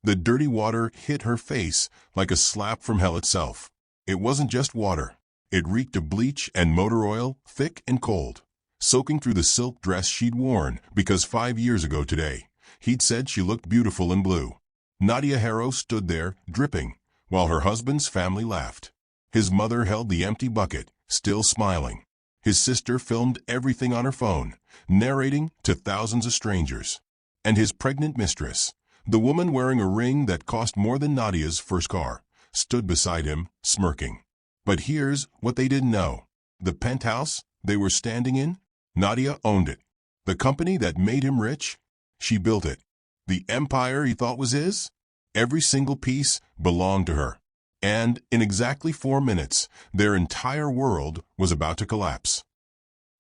The dirty water hit her face like a slap from hell itself. It wasn't just water. It reeked of bleach and motor oil, thick and cold, soaking through the silk dress she'd worn because 5 years ago today, he'd said she looked beautiful in blue. Nadia Harrow stood there, dripping, while her husband's family laughed. His mother held the empty bucket, still smiling. His sister filmed everything on her phone, narrating to thousands of strangers. And his pregnant mistress, the woman wearing a ring that cost more than Nadia's first car, stood beside him, smirking. But here's what they didn't know. The penthouse they were standing in, Nadia owned it. The company that made him rich, she built it. The empire he thought was his, every single piece belonged to her. And in exactly 4 minutes, their entire world was about to collapse.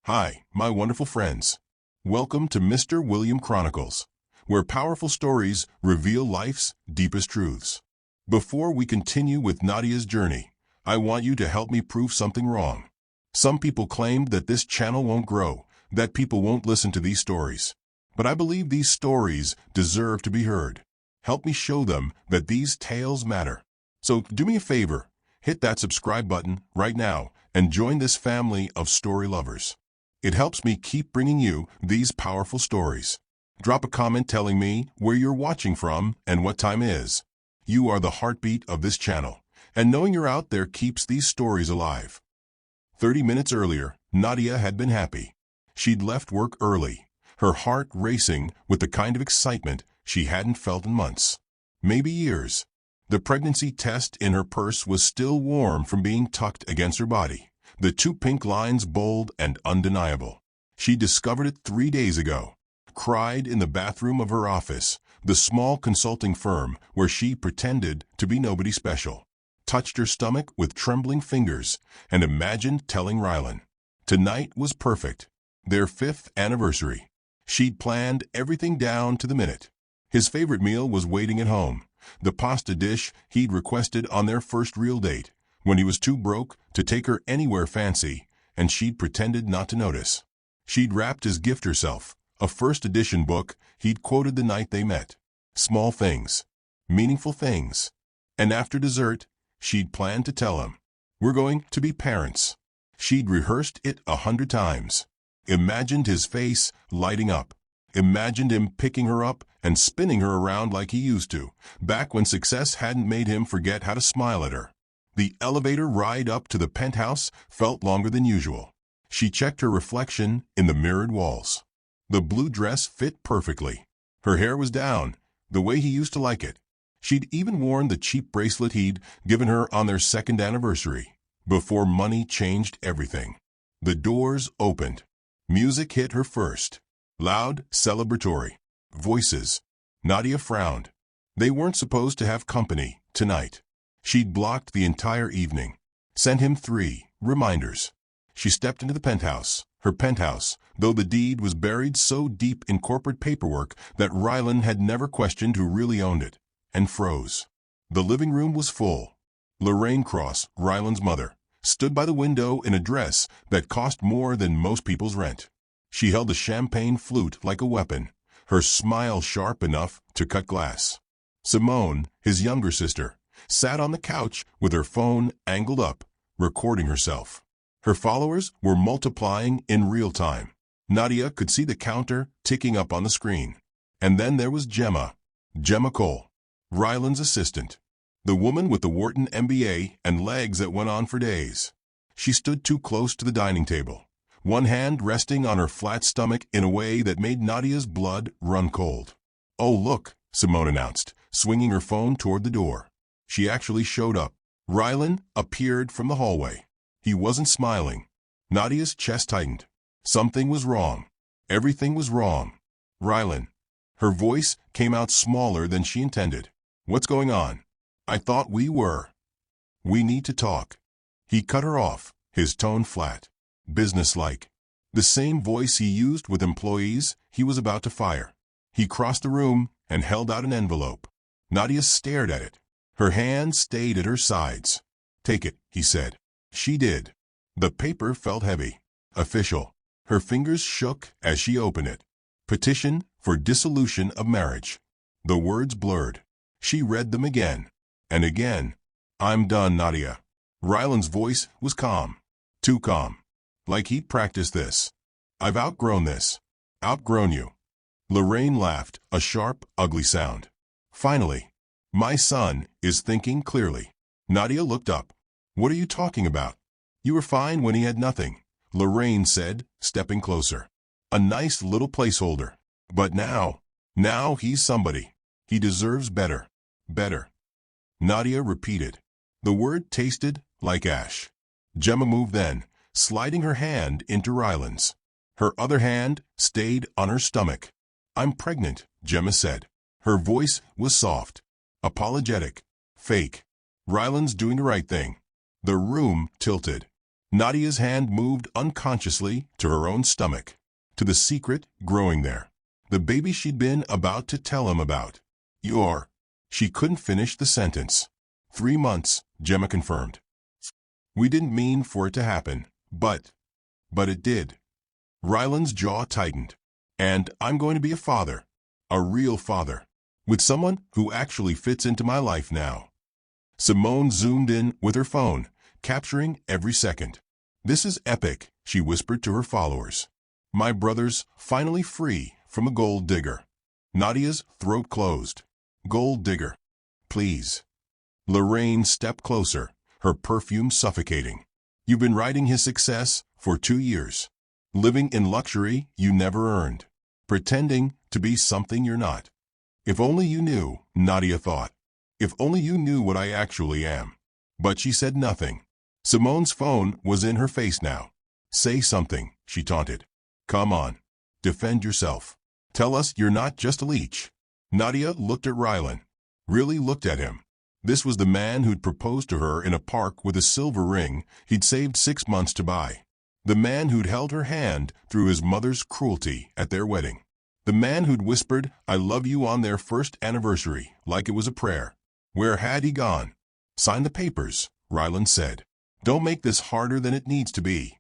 Hi, my wonderful friends. Welcome to Mr. William Chronicles, where powerful stories reveal life's deepest truths. Before we continue with Nadia's journey, I want you to help me prove something wrong. Some people claimed that this channel won't grow, that people won't listen to these stories. But I believe these stories deserve to be heard. Help me show them that these tales matter. So do me a favor, hit that subscribe button right now and join this family of story lovers. It helps me keep bringing you these powerful stories. Drop a comment telling me where you're watching from and what time it is. You are the heartbeat of this channel, and knowing you're out there keeps these stories alive. 30 minutes earlier, Nadia had been happy. She'd left work early, her heart racing with the kind of excitement she hadn't felt in months, maybe years. The pregnancy test in her purse was still warm from being tucked against her body, the 2 pink lines bold and undeniable. She discovered it 3 days ago, cried in the bathroom of her office, the small consulting firm where she pretended to be nobody special, touched her stomach with trembling fingers, and imagined telling Rylan. Tonight was perfect, their 5th anniversary. She'd planned everything down to the minute. His favorite meal was waiting at home, the pasta dish he'd requested on their first real date, when he was too broke to take her anywhere fancy, and she'd pretended not to notice. She'd wrapped his gift herself, a first edition book he'd quoted the night they met. Small things, meaningful things. And after dessert, she'd planned to tell him, "We're going to be parents." She'd rehearsed it 100 times. Imagined his face lighting up. Imagined him picking her up and spinning her around like he used to, back when success hadn't made him forget how to smile at her. The elevator ride up to the penthouse felt longer than usual. She checked her reflection in the mirrored walls. The blue dress fit perfectly. Her hair was down, the way he used to like it. She'd even worn the cheap bracelet he'd given her on their 2nd anniversary, before money changed everything. The doors opened. Music hit her first. Loud, celebratory. Voices. Nadia frowned. They weren't supposed to have company tonight. She'd blocked the entire evening. Sent him 3 reminders. She stepped into the penthouse, her penthouse, though the deed was buried so deep in corporate paperwork that Rylan had never questioned who really owned it, and froze. The living room was full. Lorraine Cross, Rylan's mother, stood by the window in a dress that cost more than most people's rent. She held a champagne flute like a weapon, her smile sharp enough to cut glass. Simone, his younger sister, sat on the couch with her phone angled up, recording herself. Her followers were multiplying in real time. Nadia could see the counter ticking up on the screen. And then there was Gemma Cole, Rylan's assistant. The woman with the Wharton MBA and legs that went on for days. She stood too close to the dining table, one hand resting on her flat stomach in a way that made Nadia's blood run cold. "Oh, look," Simone announced, swinging her phone toward the door. She actually showed up. Rylan appeared from the hallway. He wasn't smiling. Nadia's chest tightened. Something was wrong. Everything was wrong. "Rylan." Her voice came out smaller than she intended. "What's going on?" "I thought we were. We need to talk." He cut her off, his tone flat, businesslike. The same voice he used with employees he was about to fire. He crossed the room and held out an envelope. Nadia stared at it. Her hands stayed at her sides. "Take it," he said. She did. The paper felt heavy, official. Her fingers shook as she opened it. "Petition for dissolution of marriage." The words blurred. She read them again and again. I'm done, Nadia. Ryland's voice was calm. Too calm. Like he'd practiced this. I've outgrown this. Outgrown you. Lorraine laughed, a sharp, ugly sound. Finally. My son is thinking clearly. Nadia looked up. What are you talking about? You were fine when he had nothing, Lorraine said, stepping closer. A nice little placeholder. But now he's somebody. He deserves better. Better. Nadia repeated. The word tasted like ash. Gemma moved then, sliding her hand into Ryland's. Her other hand stayed on her stomach. I'm pregnant, Gemma said. Her voice was soft, apologetic, fake. Ryland's doing the right thing. The room tilted. Nadia's hand moved unconsciously to her own stomach, to the secret growing there. The baby she'd been about to tell him about. You're... She couldn't finish the sentence. 3 months, Gemma confirmed. We didn't mean for it to happen, but it did. Ryland's jaw tightened. And I'm going to be a father. A real father. With someone who actually fits into my life now. Simone zoomed in with her phone, capturing every second. This is epic, she whispered to her followers. My brother's finally free from a gold digger. Nadia's throat closed. Gold digger. Please. Lorraine stepped closer, her perfume suffocating. You've been riding his success for 2 years. Living in luxury you never earned. Pretending to be something you're not. If only you knew, Nadia thought. If only you knew what I actually am. But she said nothing. Simone's phone was in her face now. Say something, she taunted. Come on. Defend yourself. Tell us you're not just a leech. Nadia looked at Ryland. Really looked at him. This was the man who'd proposed to her in a park with a silver ring he'd saved 6 months to buy. The man who'd held her hand through his mother's cruelty at their wedding. The man who'd whispered, I love you on their first anniversary, like it was a prayer. Where had he gone? Sign the papers, Ryland said. Don't make this harder than it needs to be.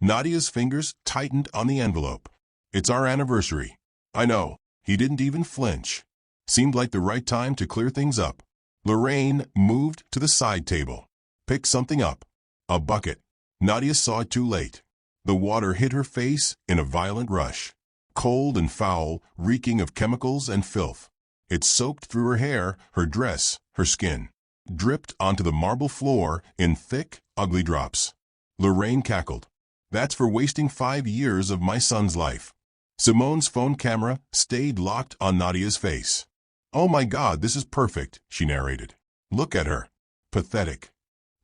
Nadia's fingers tightened on the envelope. It's our anniversary. I know. He didn't even flinch. Seemed like the right time to clear things up. Lorraine moved to the side table. Picked something up. A bucket. Nadia saw it too late. The water hit her face in a violent rush. Cold and foul, reeking of chemicals and filth. It soaked through her hair, her dress, her skin. Dripped onto the marble floor in thick, ugly drops. Lorraine cackled. That's for wasting 5 years of my son's life. Simone's phone camera stayed locked on Nadia's face. Oh my God, this is perfect, she narrated. Look at her. Pathetic.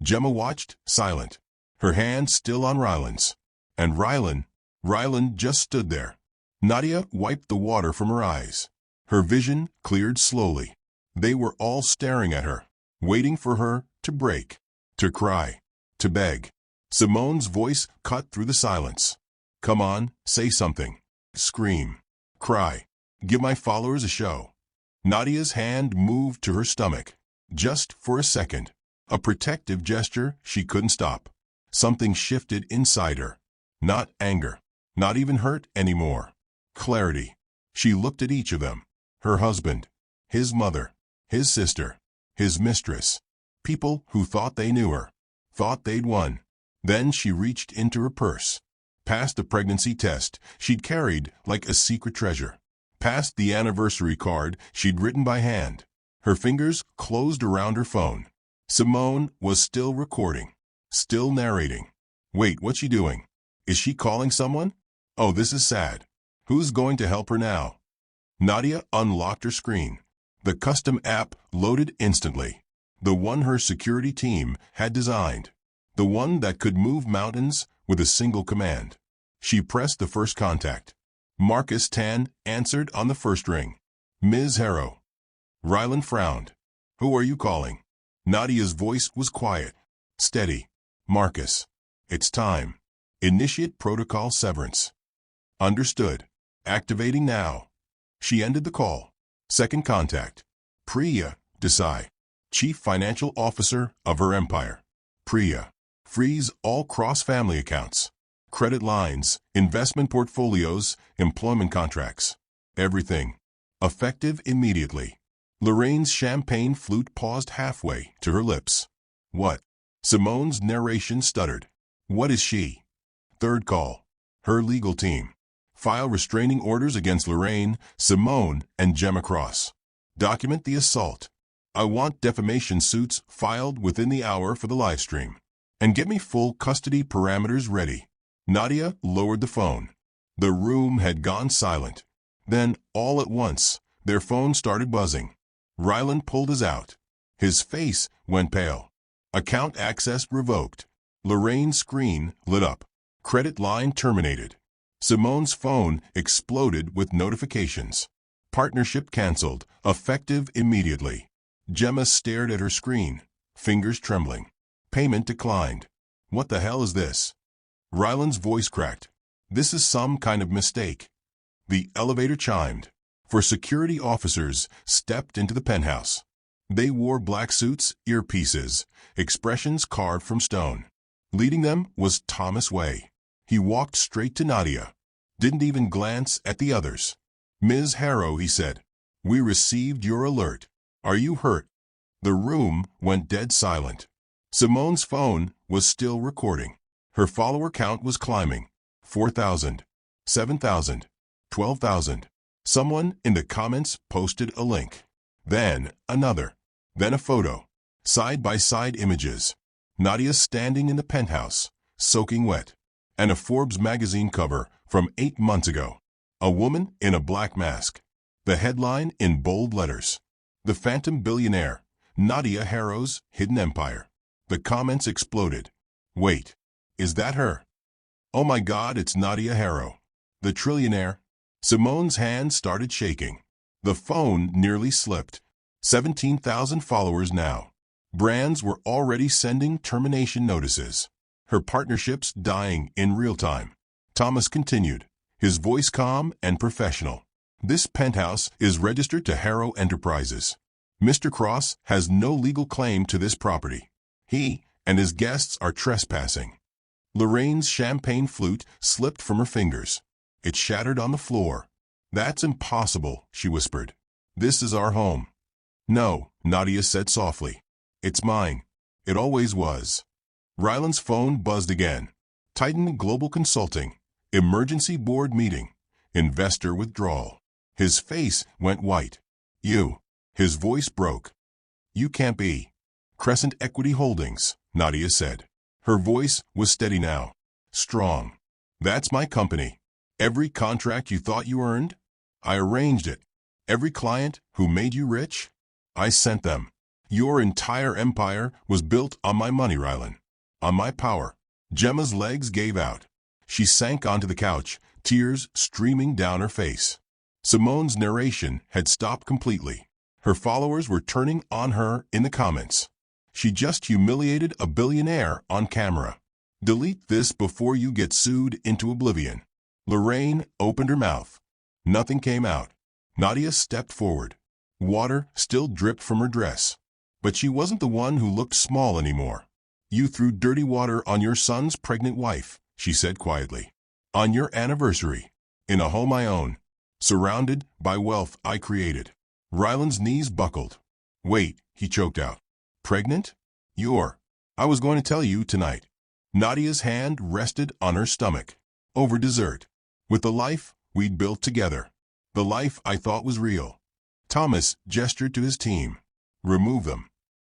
Gemma watched, silent. Her hand still on Ryland's. And Ryland just stood there. Nadia wiped the water from her eyes. Her vision cleared slowly. They were all staring at her, waiting for her to break, to cry, to beg. Simone's voice cut through the silence. Come on, say something. Scream. Cry. Give my followers a show. Nadia's hand moved to her stomach. Just for a second. A protective gesture she couldn't stop. Something shifted inside her. Not anger. Not even hurt anymore. Clarity. She looked at each of them. Her husband. His mother. His sister. His mistress. People who thought they knew her. Thought they'd won. Then she reached into her purse. Past the pregnancy test she'd carried like a secret treasure. Past the anniversary card she'd written by hand. Her fingers closed around her phone. Simone was still recording. Still narrating. Wait, what's she doing? Is she calling someone? Oh, this is sad. Who's going to help her now? Nadia unlocked her screen. The custom app loaded instantly. The one her security team had designed. The one that could move mountains with a single command. She pressed the first contact. Marcus Tan answered on the first ring. Ms. Harrow. Ryland frowned. Who are you calling? Nadia's voice was quiet. Steady. Marcus. It's time. Initiate protocol severance. Understood. Activating now. She ended the call. Second contact. Priya Desai. Chief Financial Officer of her empire. Priya. Freeze all cross-family accounts. Credit lines, investment portfolios, employment contracts. Everything. Effective immediately. Lorraine's champagne flute paused halfway to her lips. What? Simone's narration stuttered. What is she? Third call. Her legal team. File restraining orders against Lorraine, Simone, and Gemma Cross. Document the assault. I want defamation suits filed within the hour for the livestream. And get me full custody parameters ready. Nadia lowered the phone. The room had gone silent. Then, all at once, their phone started buzzing. Ryland pulled his out. His face went pale. Account access revoked. Lorraine's screen lit up. Credit line terminated. Simone's phone exploded with notifications. Partnership canceled, effective immediately. Gemma stared at her screen, fingers trembling. Payment declined. What the hell is this? Ryland's voice cracked. This is some kind of mistake. The elevator chimed. For security officers stepped into the penthouse. They wore black suits, earpieces, expressions carved from stone. Leading them was Thomas Way. He walked straight to Nadia. Didn't even glance at the others. Ms. Harrow, he said, we received your alert. Are you hurt? The room went dead silent. Simone's phone was still recording. Her follower count was climbing. 4,000, 7,000, 12,000. Someone in the comments posted a link. Then another. Then a photo. Side-by-side images. Nadia standing in the penthouse, soaking wet. And a Forbes magazine cover from 8 months ago. A woman in a black mask. The headline in bold letters. The Phantom Billionaire, Nadia Harrow's Hidden Empire. The comments exploded. Wait, is that her? Oh my God, it's Nadia Harrow. The trillionaire. Simone's hand started shaking. The phone nearly slipped. 17,000 followers now. Brands were already sending termination notices. Her partnerships dying in real time. Thomas continued, his voice calm and professional. This penthouse is registered to Harrow Enterprises. Mr. Cross has no legal claim to this property. He and his guests are trespassing. Lorraine's champagne flute slipped from her fingers. It shattered on the floor. That's impossible, she whispered. This is our home. No, Nadia said softly. It's mine. It always was. Ryland's phone buzzed again. Titan Global Consulting. Emergency board meeting. Investor withdrawal. His face went white. You. His voice broke. You can't be. Crescent Equity Holdings, Nadia said. Her voice was steady now. Strong. That's my company. Every contract you thought you earned, I arranged it. Every client who made you rich, I sent them. Your entire empire was built on my money, Ryland. On my power. Gemma's legs gave out. She sank onto the couch, tears streaming down her face. Simone's narration had stopped completely. Her followers were turning on her in the comments. She just humiliated a billionaire on camera. Delete this before you get sued into oblivion. Lorraine opened her mouth. Nothing came out. Nadia stepped forward. Water still dripped from her dress. But she wasn't the one who looked small anymore. You threw dirty water on your son's pregnant wife, she said quietly. On your anniversary. In a home I own. Surrounded by wealth I created. Ryland's knees buckled. Wait, he choked out. Pregnant? I was going to tell you tonight. Nadia's hand rested on her stomach. Over dessert. With the life we'd built together. The life I thought was real. Thomas gestured to his team. Remove them.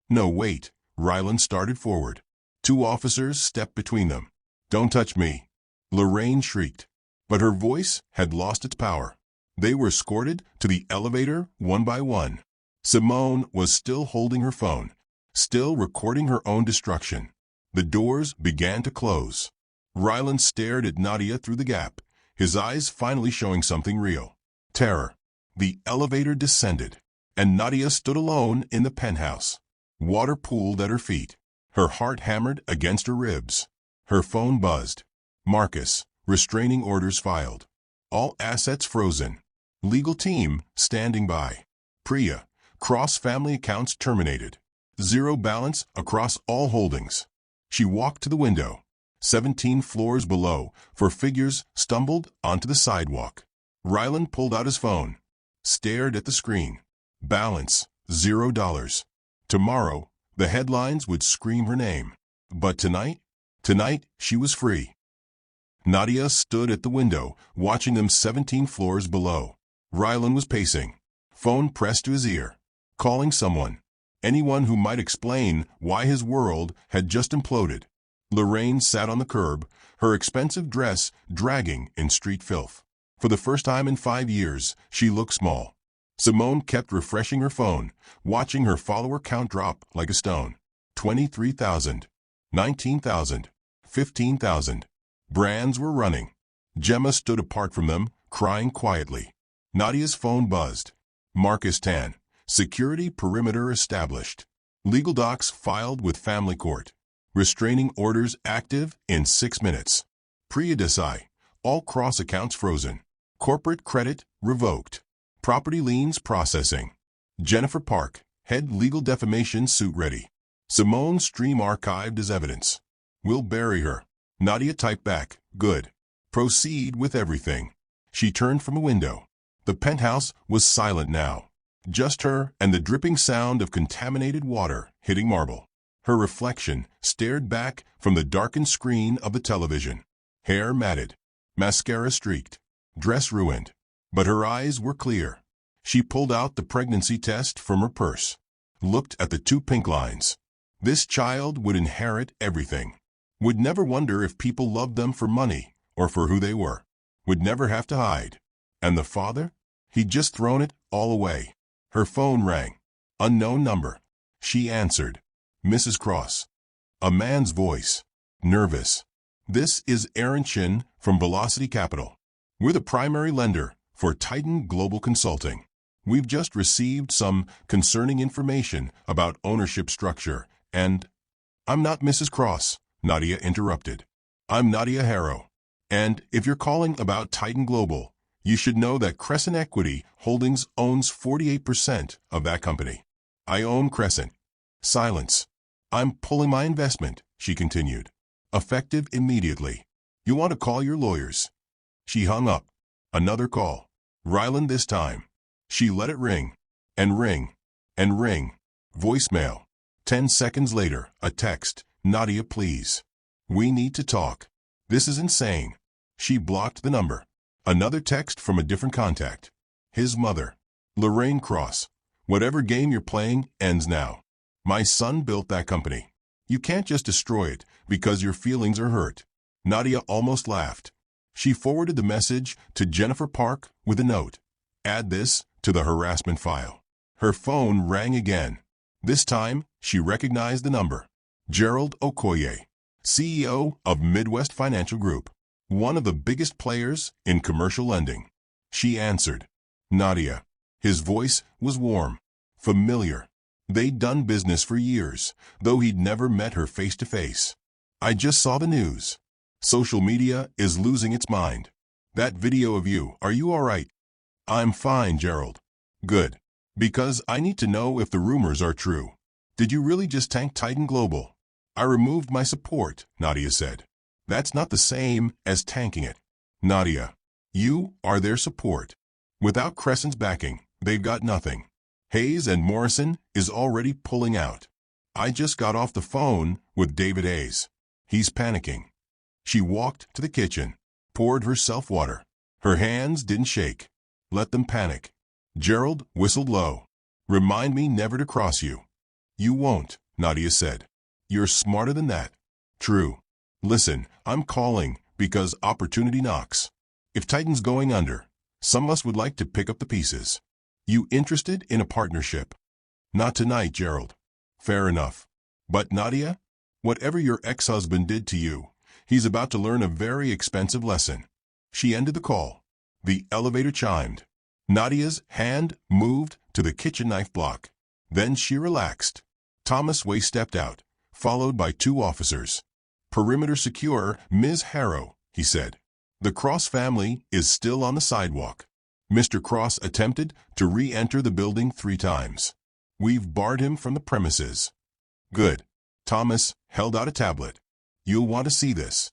No, wait. Ryland started forward. 2 officers stepped between them. Don't touch me. Lorraine shrieked. But her voice had lost its power. They were escorted to the elevator one by one. Simone was still holding her phone, still recording her own destruction. The doors began to close. Ryland stared at Nadia through the gap, his eyes finally showing something real. Terror. The elevator descended, and Nadia stood alone in the penthouse. Water pooled at her feet. Her heart hammered against her ribs. Her phone buzzed. Marcus, restraining orders filed. All assets frozen. Legal team standing by. Priya, cross-family accounts terminated. 0 balance across all holdings. She walked to the window. 17 floors below, for figures stumbled onto the sidewalk. Ryland pulled out his phone. Stared at the screen. Balance, $0. Tomorrow, the headlines would scream her name. But tonight, she was free. Nadia stood at the window, watching them 17 floors below. Rylan was pacing, phone pressed to his ear, calling someone. Anyone who might explain why his world had just imploded. Lorraine sat on the curb, her expensive dress dragging in street filth. For the first time in 5 years, she looked small. Simone kept refreshing her phone, watching her follower count drop like a stone. 23,000, 19,000, 15,000. Brands were running. Gemma stood apart from them, crying quietly. Nadia's phone buzzed. Marcus Tan. Security perimeter established. Legal docs filed with family court. Restraining orders active in 6 minutes. Pre-judice. All cross accounts frozen. Corporate credit revoked. Property liens processing. Jennifer Park. Head legal defamation suit ready. Simone's stream archived as evidence. We'll bury her. Nadia typed back. Good. Proceed with everything. She turned from a window. The penthouse was silent now. Just her and the dripping sound of contaminated water hitting marble. Her reflection stared back from the darkened screen of the television. Hair matted. Mascara streaked. Dress ruined. But her eyes were clear. She pulled out the pregnancy test from her purse. Looked at the 2 pink lines. This child would inherit everything. Would never wonder if people loved them for money or for who they were. Would never have to hide. And the father? He'd just thrown it all away. Her phone rang. Unknown number. She answered. Mrs. Cross. A man's voice. Nervous. This is Aaron Chin from Velocity Capital. We're the primary lender for Titan Global Consulting. We've just received some concerning information about ownership structure and... I'm not Mrs. Cross, Nadia interrupted. I'm Nadia Harrow. And if you're calling about Titan Global, you should know that Crescent Equity Holdings owns 48% of that company. I own Crescent. Silence. I'm pulling my investment, she continued. Effective immediately. You want to call your lawyers. She hung up. Another call. Ryland this time. She let it ring. And ring. And ring. Voicemail. 10 seconds later, a text. Nadia, please. We need to talk. This is insane. She blocked the number. Another text from a different contact. His mother. Lorraine Cross. Whatever game you're playing ends now. My son built that company. You can't just destroy it because your feelings are hurt. Nadia almost laughed. She forwarded the message to Jennifer Park with a note. Add this to the harassment file. Her phone rang again. This time, she recognized the number. Gerald Okoye, CEO of Midwest Financial Group, one of the biggest players in commercial lending. She answered. Nadia. His voice was warm, familiar. They'd done business for years, though he'd never met her face to face. I just saw the news. Social media is losing its mind. That video of you, are you all right? I'm fine, Gerald. Good. Because I need to know if the rumors are true. Did you really just tank Titan Global? I removed my support, Nadia said. That's not the same as tanking it. Nadia, you are their support. Without Crescent's backing, they've got nothing. Hayes and Morrison is already pulling out. I just got off the phone with David Hayes. He's panicking. She walked to the kitchen, poured herself water. Her hands didn't shake. Let them panic. Gerald whistled low. Remind me never to cross you. You won't, Nadia said. You're smarter than that. True. Listen, I'm calling because opportunity knocks. If Titan's going under, some of us would like to pick up the pieces. You interested in a partnership? Not tonight, Gerald. Fair enough. But Nadia, whatever your ex-husband did to you, he's about to learn a very expensive lesson. She ended the call. The elevator chimed. Nadia's hand moved to the kitchen knife block. Then she relaxed. Thomas Way stepped out, followed by 2 officers. Perimeter secure, Ms. Harrow, he said. The Cross family is still on the sidewalk. Mr. Cross attempted to re-enter the building 3 times. We've barred him from the premises. Good. Thomas held out a tablet. You'll want to see this.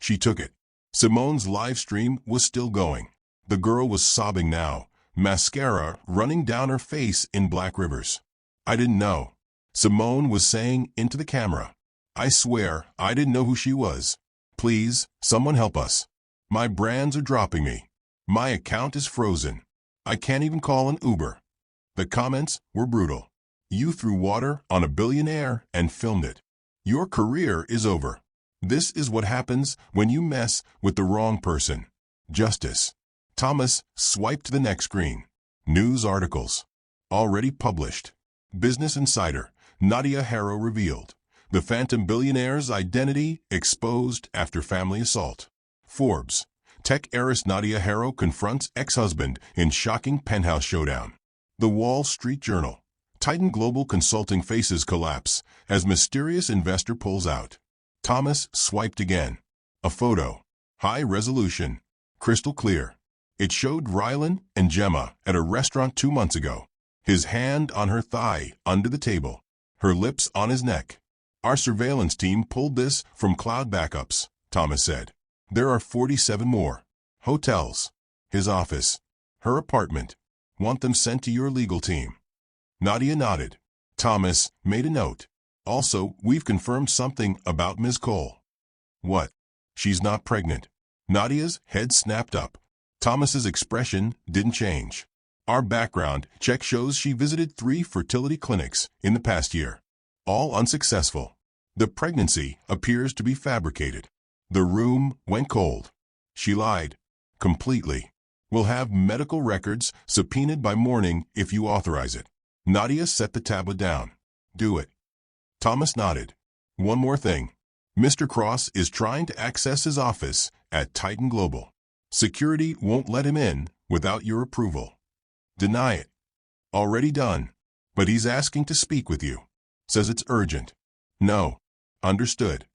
She took it. Simone's live stream was still going. The girl was sobbing now, mascara running down her face in black rivers. I didn't know. Simone was saying into the camera. I swear, I didn't know who she was. Please, someone help us. My brands are dropping me. My account is frozen. I can't even call an Uber. The comments were brutal. You threw water on a billionaire and filmed it. Your career is over. This is what happens when you mess with the wrong person. Justice. Thomas swiped to the next screen. News articles. Already published. Business Insider. Nadia Harrow revealed. The phantom billionaire's identity exposed after family assault. Forbes. Tech heiress Nadia Harrow confronts ex-husband in shocking penthouse showdown. The Wall Street Journal. Titan Global Consulting faces collapse as mysterious investor pulls out. Thomas swiped again. A photo. High resolution. Crystal clear. It showed Rylan and Gemma at a restaurant 2 months ago. His hand on her thigh under the table. Her lips on his neck. Our surveillance team pulled this from cloud backups, Thomas said. There are 47 more. Hotels. His office. Her apartment. Want them sent to your legal team. Nadia nodded. Thomas made a note. Also, we've confirmed something about Ms. Cole. What? She's not pregnant. Nadia's head snapped up. Thomas's expression didn't change. Our background check shows she visited 3 fertility clinics in the past year. All unsuccessful. The pregnancy appears to be fabricated. The room went cold. She lied. Completely. We'll have medical records subpoenaed by morning if you authorize it. Nadia set the tablet down. Do it. Thomas nodded. One more thing. Mr. Cross is trying to access his office at Titan Global. Security won't let him in without your approval. Deny it. Already done. But he's asking to speak with you. Says it's urgent. No. Understood.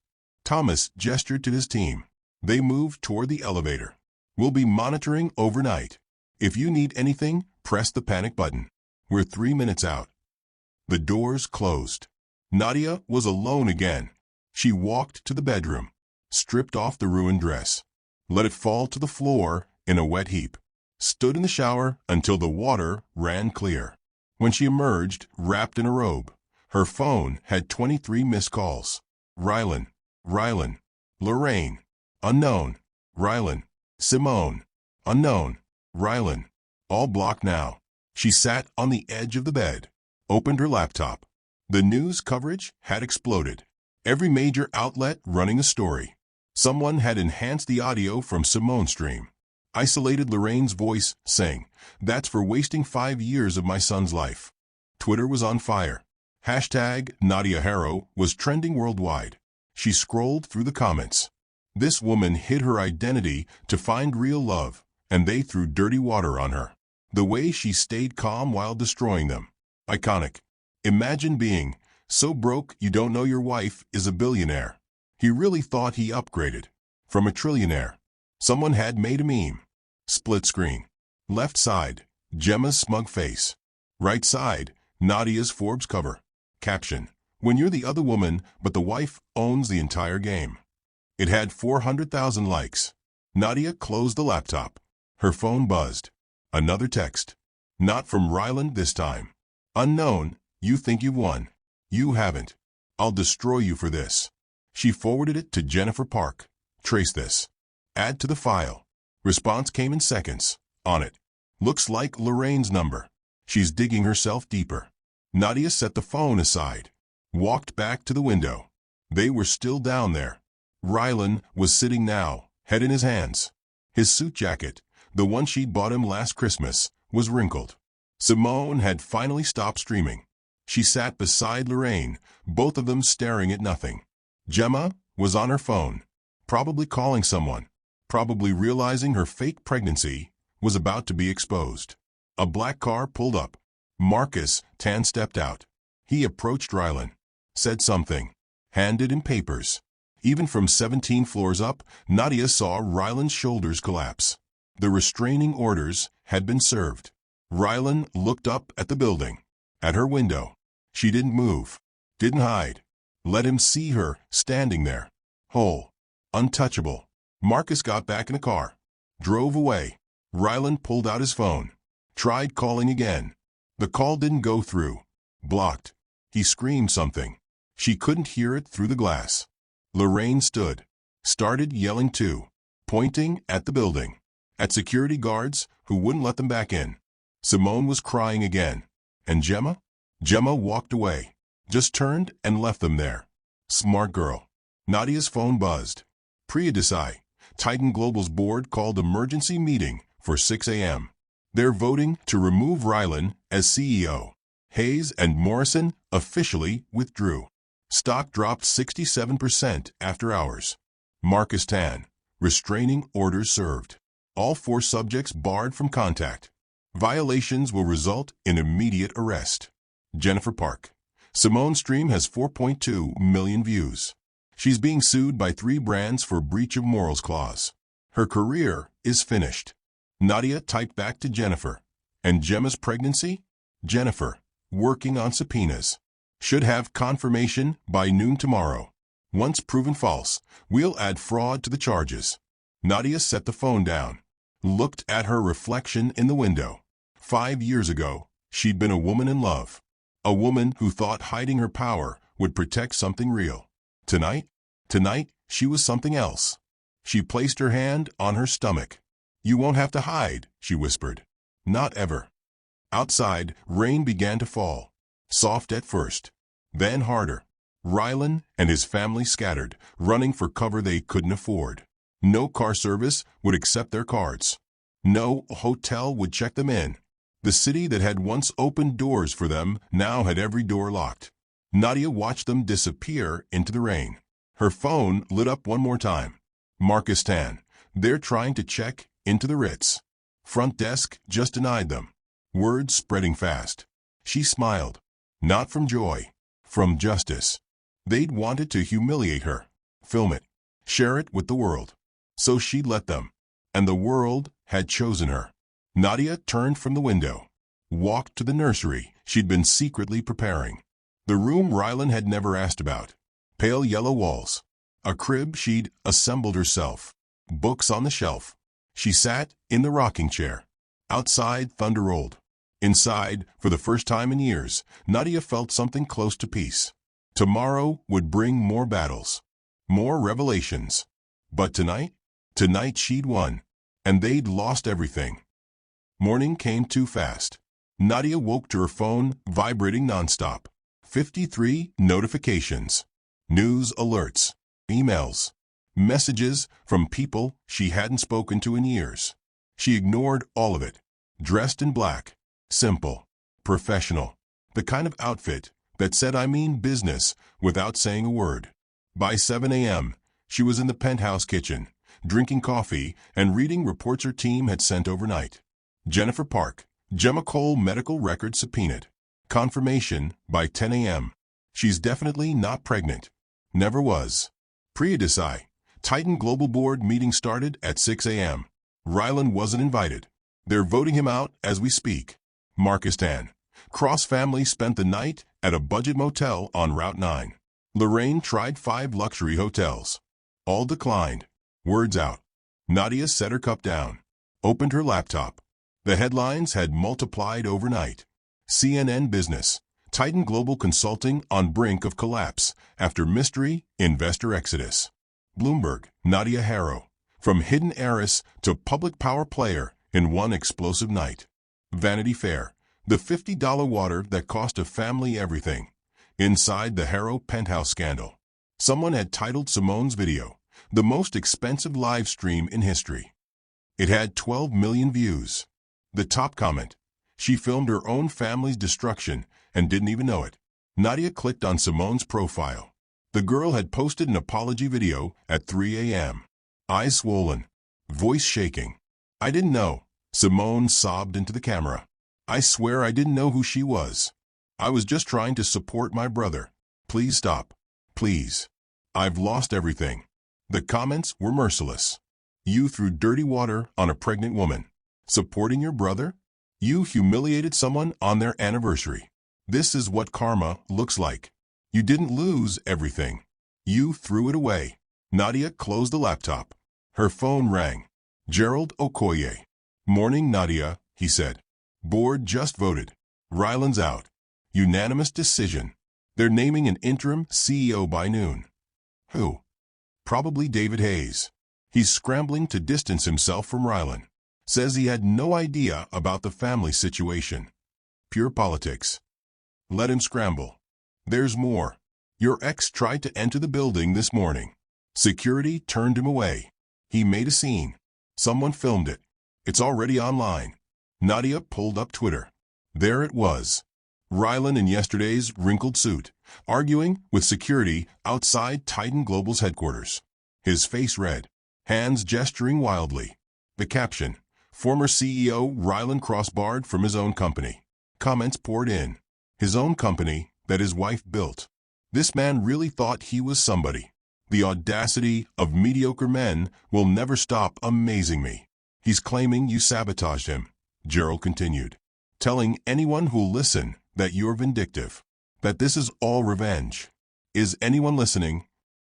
Thomas gestured to his team. They moved toward the elevator. We'll be monitoring overnight. If you need anything, press the panic button. We're 3 minutes out. The doors closed. Nadia was alone again. She walked to the bedroom, stripped off the ruined dress, let it fall to the floor in a wet heap, stood in the shower until the water ran clear. When she emerged, wrapped in a robe, her phone had 23 missed calls. Rylan, Lorraine, unknown, Rylan, Simone, unknown, Rylan, all blocked now. She sat on the edge of the bed, opened her laptop. The news coverage had exploded. Every major outlet running a story. Someone had enhanced the audio from Simone's stream. Isolated Lorraine's voice, saying, "That's for wasting 5 years of my son's life." Twitter was on fire. Hashtag Nadia Harrow was trending worldwide. She scrolled through the comments. This woman hid her identity to find real love, and they threw dirty water on her. The way she stayed calm while destroying them. Iconic. Imagine being so broke you don't know your wife is a billionaire. He really thought he upgraded from a trillionaire. Someone had made a meme. Split screen. Left side, Gemma's smug face. Right side, Nadia's Forbes cover. Caption: When you're the other woman, but the wife owns the entire game. It had 400,000 likes. Nadia closed the laptop. Her phone buzzed. Another text. Not from Ryland this time. Unknown, you think you've won. You haven't. I'll destroy you for this. She forwarded it to Jennifer Park. Trace this. Add to the file. Response came in seconds. On it. Looks like Lorraine's number. She's digging herself deeper. Nadia set the phone aside. Walked back to the window. They were still down there. Rylan was sitting now, head in his hands. His suit jacket, the one she'd bought him last Christmas, was wrinkled. Simone had finally stopped streaming. She sat beside Lorraine, both of them staring at nothing. Gemma was on her phone, probably calling someone, probably realizing her fake pregnancy was about to be exposed. A black car pulled up. Marcus Tan stepped out. He approached Rylan, said something, handed him papers. Even from 17 floors up, Nadia saw Rylan's shoulders collapse. The restraining orders had been served. Rylan looked up at the building, at her window. She didn't move, didn't hide. Let him see her standing there, whole, untouchable. Marcus got back in the car, drove away. Rylan pulled out his phone, tried calling again. The call didn't go through. Blocked. He screamed something. She couldn't hear it through the glass. Lorraine stood. Started yelling too. Pointing at the building. At security guards who wouldn't let them back in. Simone was crying again. And Gemma? Gemma walked away. Just turned and left them there. Smart girl. Nadia's phone buzzed. Priya Titan Global's board called emergency meeting for 6 a.m. They're voting to remove Rylan as CEO. Hayes and Morrison officially withdrew. Stock dropped 67% after hours. Marcus Tan. Restraining orders served. All 4 subjects barred from contact. Violations will result in immediate arrest. Jennifer Park. Simone's stream has 4.2 million views. She's being sued by 3 brands for breach of morals clause. Her career is finished. Nadia typed back to Jennifer. And Gemma's pregnancy? Jennifer. Working on subpoenas. Should have confirmation by noon tomorrow. Once proven false, we'll add fraud to the charges. Nadia set the phone down. Looked at her reflection in the window. 5 years ago, she'd been a woman in love. A woman who thought hiding her power would protect something real. Tonight, she was something else. She placed her hand on her stomach. You won't have to hide, she whispered. Not ever. Outside, rain began to fall. Soft at first. Then harder. Rylan and his family scattered, running for cover they couldn't afford. No car service would accept their cards. No hotel would check them in. The city that had once opened doors for them now had every door locked. Nadia watched them disappear into the rain. Her phone lit up one more time. Marcus Tan. They're trying to check into the Ritz. Front desk just denied them. Words spreading fast. She smiled. Not from joy. From justice. They'd wanted to humiliate her. Film it. Share it with the world. So she'd let them. And the world had chosen her. Nadia turned from the window. Walked to the nursery she'd been secretly preparing. The room Rylan had never asked about. Pale yellow walls. A crib she'd assembled herself. Books on the shelf. She sat in the rocking chair. Outside, thunder rolled. Inside, for the first time in years, Nadia felt something close to peace. Tomorrow would bring more battles. More revelations. But tonight she'd won. And they'd lost everything. Morning came too fast. Nadia woke to her phone vibrating nonstop. 53 notifications. News alerts. Emails. Messages from people she hadn't spoken to in years. She ignored all of it. Dressed in black. Simple. Professional. The kind of outfit that said I mean business without saying a word. By 7 a.m., she was in the penthouse kitchen, drinking coffee and reading reports her team had sent overnight. Jennifer Park. Gemma Cole medical record subpoenaed. Confirmation by 10 a.m. She's definitely not pregnant. Never was. Priya Titan Global Board meeting started at 6 a.m. Rylan wasn't invited. They're voting him out as we speak. Marcus Tan. Cross family spent the night at a budget motel on Route 9. Lorraine tried 5 luxury hotels. All declined. Words out. Nadia set her cup down. Opened her laptop. The headlines had multiplied overnight. CNN Business. Titan Global Consulting on brink of collapse after mystery investor exodus. Bloomberg. Nadia Harrow. From hidden heiress to public power player in one explosive night. Vanity Fair. The $50 water that cost a family everything. Inside the Harrow penthouse scandal. Someone had titled Simone's video, the most expensive live stream in history. It had 12 million views. The top comment. She filmed her own family's destruction and didn't even know it. Nadia clicked on Simone's profile. The girl had posted an apology video at 3 a.m. Eyes swollen. Voice shaking. I didn't know. Simone sobbed into the camera. I swear I didn't know who she was. I was just trying to support my brother. Please stop. Please. I've lost everything. The comments were merciless. You threw dirty water on a pregnant woman. Supporting your brother? You humiliated someone on their anniversary. This is what karma looks like. You didn't lose everything. You threw it away. Nadia closed the laptop. Her phone rang. Gerald Okoye. Morning, Nadia, he said. Board just voted. Rylan's out. Unanimous decision. They're naming an interim CEO by noon. Who? Probably David Hayes. He's scrambling to distance himself from Rylan. Says he had no idea about the family situation. Pure politics. Let him scramble. There's more. Your ex tried to enter the building this morning. Security turned him away. He made a scene. Someone filmed it. It's already online. Nadia pulled up Twitter. There it was. Rylan in yesterday's wrinkled suit, arguing with security outside Titan Global's headquarters. His face red, hands gesturing wildly. The caption, former CEO Rylan crossbarred from his own company. Comments poured in. His own company that his wife built. This man really thought he was somebody. The audacity of mediocre men will never stop amazing me. He's claiming you sabotaged him, Gerald continued, telling anyone who'll listen that you're vindictive, that this is all revenge. Is anyone listening?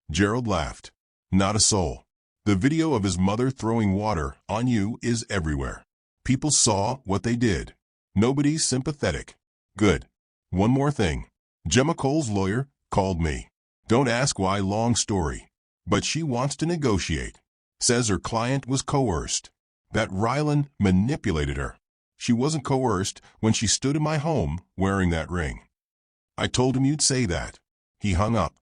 Gerald laughed. Not a soul. The video of his mother throwing water on you is everywhere. People saw what they did. Nobody's sympathetic. Good. One more thing. Gemma Cole's lawyer called me. Don't ask why, long story. But she wants to negotiate. Says her client was coerced. That Rylan manipulated her. She wasn't coerced when she stood in my home wearing that ring. I told him you'd say that. He hung up.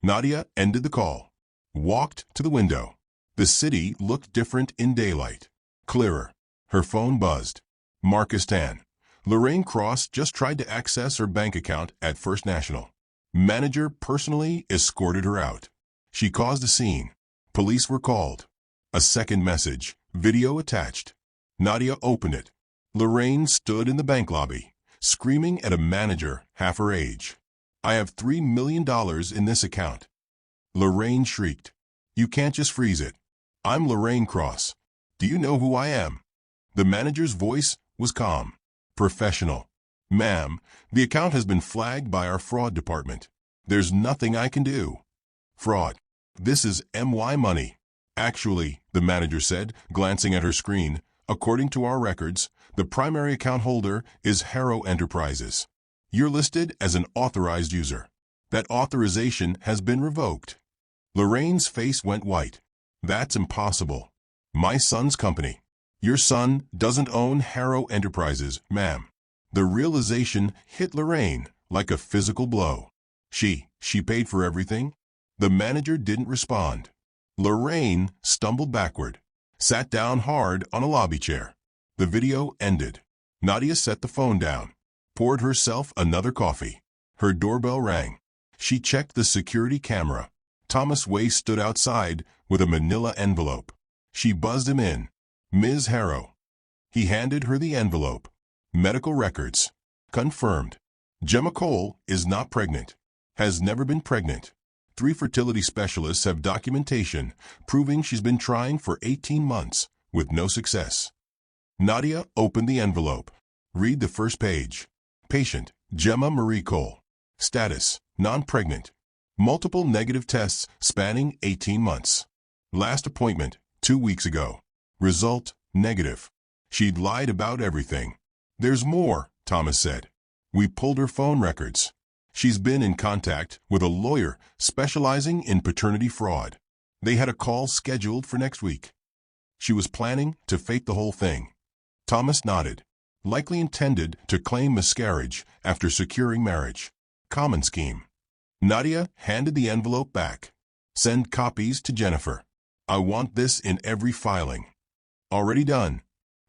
Nadia ended the call. Walked to the window. The city looked different in daylight. Clearer. Her phone buzzed. Marcus Tan. Lorraine Cross just tried to access her bank account at First National. Manager personally escorted her out. She caused a scene. Police were called. A second message, video attached. Nadia opened it. Lorraine stood in the bank lobby, screaming at a manager half her age. I have $3 million in this account. Lorraine shrieked. You can't just freeze it. I'm Lorraine Cross. Do you know who I am? The manager's voice was calm, professional. Ma'am, the account has been flagged by our fraud department. There's nothing I can do. Fraud. This is MY money. Actually, the manager said, glancing at her screen, according to our records, the primary account holder is Harrow Enterprises. You're listed as an authorized user. That authorization has been revoked. Lorraine's face went white. That's impossible. My son's company. Your son doesn't own Harrow Enterprises, ma'am. The realization hit Lorraine like a physical blow. She paid for everything? The manager didn't respond. Lorraine stumbled backward, sat down hard on a lobby chair. The video ended. Nadia set the phone down, poured herself another coffee. Her doorbell rang. She checked the security camera. Thomas Way stood outside with a manila envelope. She buzzed him in. Ms. Harrow. He handed her the envelope. Medical records. Confirmed. Gemma Cole is not pregnant. Has never been pregnant. 3 fertility specialists have documentation proving she's been trying for 18 months with no success. Nadia opened the envelope. Read the first page. Patient, Gemma Marie Cole. Status, non-pregnant. Multiple negative tests spanning 18 months. Last appointment, 2 weeks ago. Result, negative. She'd lied about everything. There's more, Thomas said. We pulled her phone records. She's been in contact with a lawyer specializing in paternity fraud. They had a call scheduled for next week. She was planning to fake the whole thing. Thomas nodded. Likely intended to claim miscarriage after securing marriage. Common scheme. Nadia handed the envelope back. Send copies to Jennifer. I want this in every filing. Already done.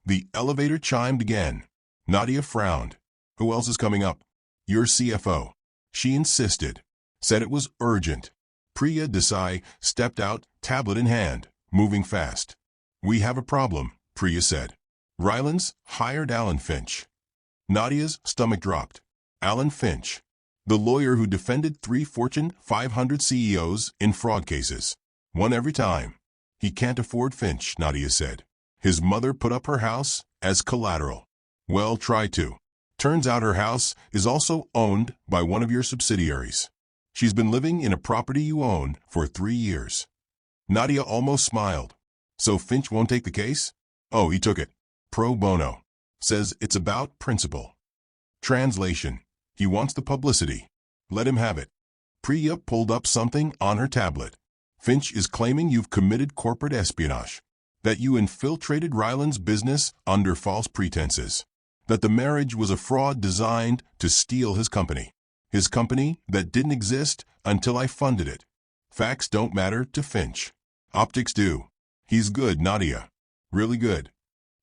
The elevator chimed again. Nadia frowned. Who else is coming up? Your CFO. She insisted. Said it was urgent. Priya Desai stepped out, tablet in hand, moving fast. We have a problem, Priya said. Rylan's hired Alan Finch. Nadia's stomach dropped. Alan Finch. The lawyer who defended 3 Fortune 500 CEOs in fraud cases. Won every time. He can't afford Finch, Nadia said. His mother put up her house as collateral. Well, try to. Turns out her house is also owned by one of your subsidiaries. She's been living in a property you own for 3 years. Nadia almost smiled. So Finch won't take the case? Oh, he took it. Pro bono. Says it's about principle. Translation. He wants the publicity. Let him have it. Priya pulled up something on her tablet. Finch is claiming you've committed corporate espionage, that you infiltrated Ryland's business under false pretenses, that the marriage was a fraud designed to steal his company that didn't exist until I funded it. Facts don't matter to Finch. Optics do. He's good, Nadia. Really good.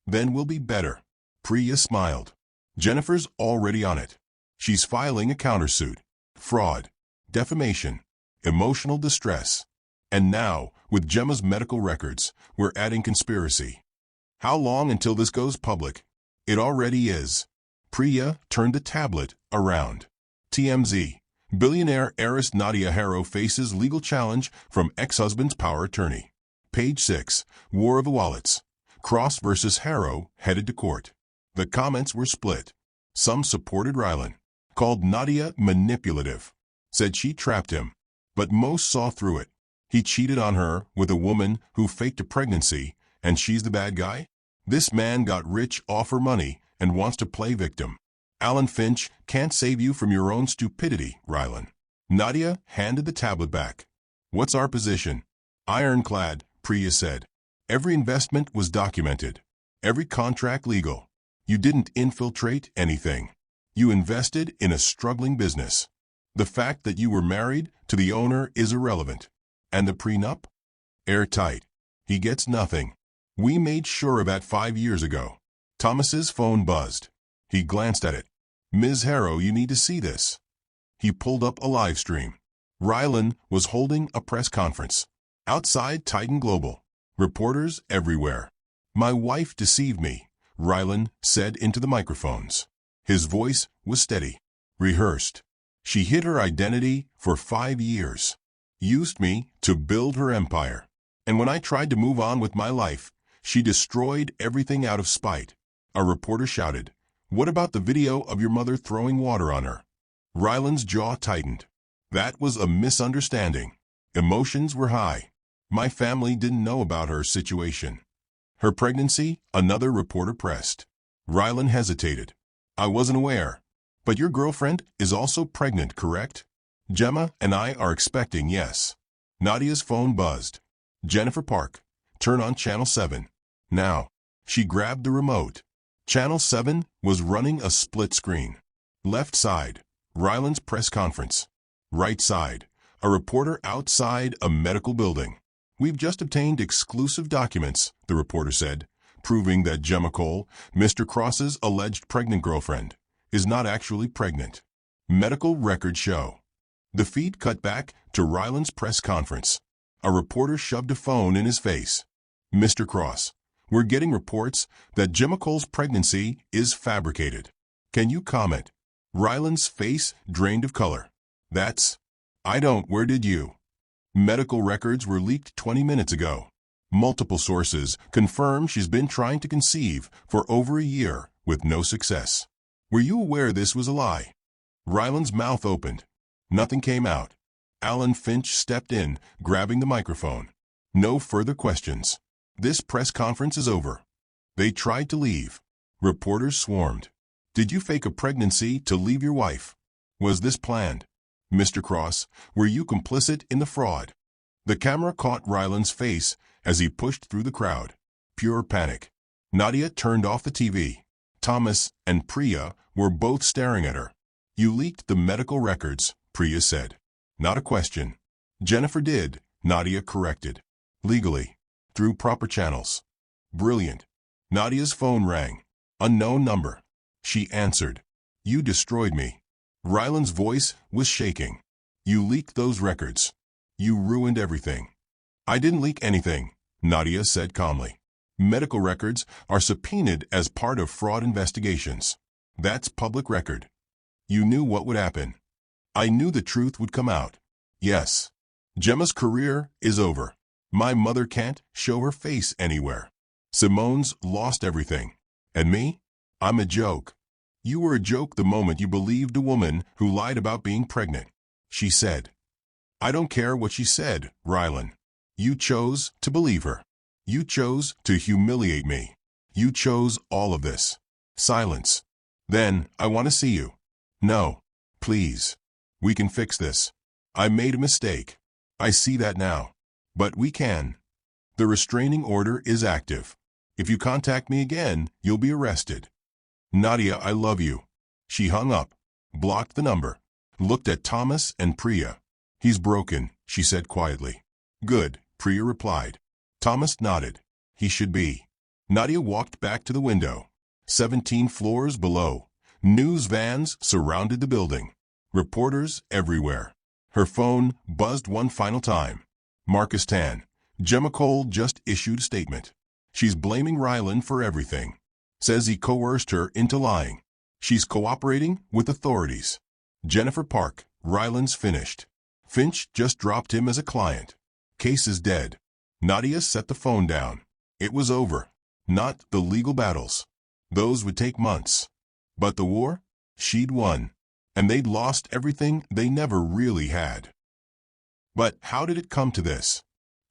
Then we'll be better. Priya smiled. Jennifer's already on it. She's filing a countersuit. Fraud, defamation, emotional distress. And now, with Gemma's medical records, we're adding conspiracy. How long until this goes public? It already is. Priya turned the tablet around. TMZ. Billionaire heiress Nadia Harrow faces legal challenge from ex-husband's power attorney. Page 6. War of the Wallets. Cross versus Harrow headed to court. The comments were split. Some supported Ryland, called Nadia manipulative, said she trapped him. But most saw through it. He cheated on her with a woman who faked a pregnancy, and she's the bad guy? This man got rich off her money and wants to play victim. Alan Finch can't save you from your own stupidity, Ryland. Nadia handed the tablet back. What's our position? Ironclad, Priya said. Every investment was documented. Every contract legal. You didn't infiltrate anything. You invested in a struggling business. The fact that you were married to the owner is irrelevant. And the prenup? Airtight. He gets nothing. We made sure of that 5 years ago. Thomas's phone buzzed. He glanced at it. Ms. Harrow, you need to see this. He pulled up a live stream. Ryland was holding a press conference. Outside Titan Global. Reporters everywhere. My wife deceived me, Ryland said into the microphones. His voice was steady, rehearsed. She hid her identity for 5 years. Used me to build her empire. And when I tried to move on with my life, she destroyed everything out of spite. A reporter shouted, What about the video of your mother throwing water on her? Ryland's jaw tightened. That was a misunderstanding. Emotions were high. My family didn't know about her situation. Her pregnancy, another reporter pressed. Ryland hesitated. I wasn't aware. But your girlfriend is also pregnant, correct? Gemma and I are expecting, yes. Nadia's phone buzzed. Jennifer Park, turn on Channel 7. Now. She grabbed the remote. Channel 7 was running a split screen. Left side, Ryland's press conference. Right side, a reporter outside a medical building. We've just obtained exclusive documents, the reporter said, proving that Gemma Cole, Mr. Cross's alleged pregnant girlfriend, is not actually pregnant. Medical records show. The feed cut back to Ryland's press conference. A reporter shoved a phone in his face. Mr. Cross, we're getting reports that Gemma Cole's pregnancy is fabricated. Can you comment? Ryland's face drained of color. Where did you? Medical records were leaked 20 minutes ago. Multiple sources confirm she's been trying to conceive for over a year with no success. Were you aware this was a lie? Ryland's mouth opened. Nothing came out. Alan Finch stepped in, grabbing the microphone. No further questions. This press conference is over. They tried to leave. Reporters swarmed. Did you fake a pregnancy to leave your wife? Was this planned? Mr. Cross, were you complicit in the fraud? The camera caught Ryland's face as he pushed through the crowd. Pure panic. Nadia turned off the TV. Thomas and Priya were both staring at her. You leaked the medical records, Priya said. Not a question. Jennifer did, Nadia corrected. Legally. Through proper channels. Brilliant. Nadia's phone rang. Unknown number. She answered. You destroyed me. Ryland's voice was shaking. You leaked those records. You ruined everything. I didn't leak anything, Nadia said calmly. Medical records are subpoenaed as part of fraud investigations. That's public record. You knew what would happen. I knew the truth would come out. Yes. Gemma's career is over. My mother can't show her face anywhere. Simone's lost everything. And me? I'm a joke. You were a joke the moment you believed a woman who lied about being pregnant. She said. I don't care what she said, Ryland. You chose to believe her. You chose to humiliate me. You chose all of this. Silence. Then, I want to see you. No. Please. We can fix this. I made a mistake. I see that now. But we can. The restraining order is active. If you contact me again, you'll be arrested. Nadia, I love you. She hung up, blocked the number, looked at Thomas and Priya. He's broken, she said quietly. Good, Priya replied. Thomas nodded. He should be. Nadia walked back to the window. 17 floors below. News vans surrounded the building. Reporters everywhere. Her phone buzzed one final time. Marcus Tan. Gemma Cole just issued a statement. She's blaming Ryland for everything. Says he coerced her into lying. She's cooperating with authorities. Jennifer Park. Ryland's finished. Finch just dropped him as a client. Case is dead. Nadia set the phone down. It was over. Not the legal battles. Those would take months. But the war? She'd won. And they'd lost everything they never really had. But how did it come to this?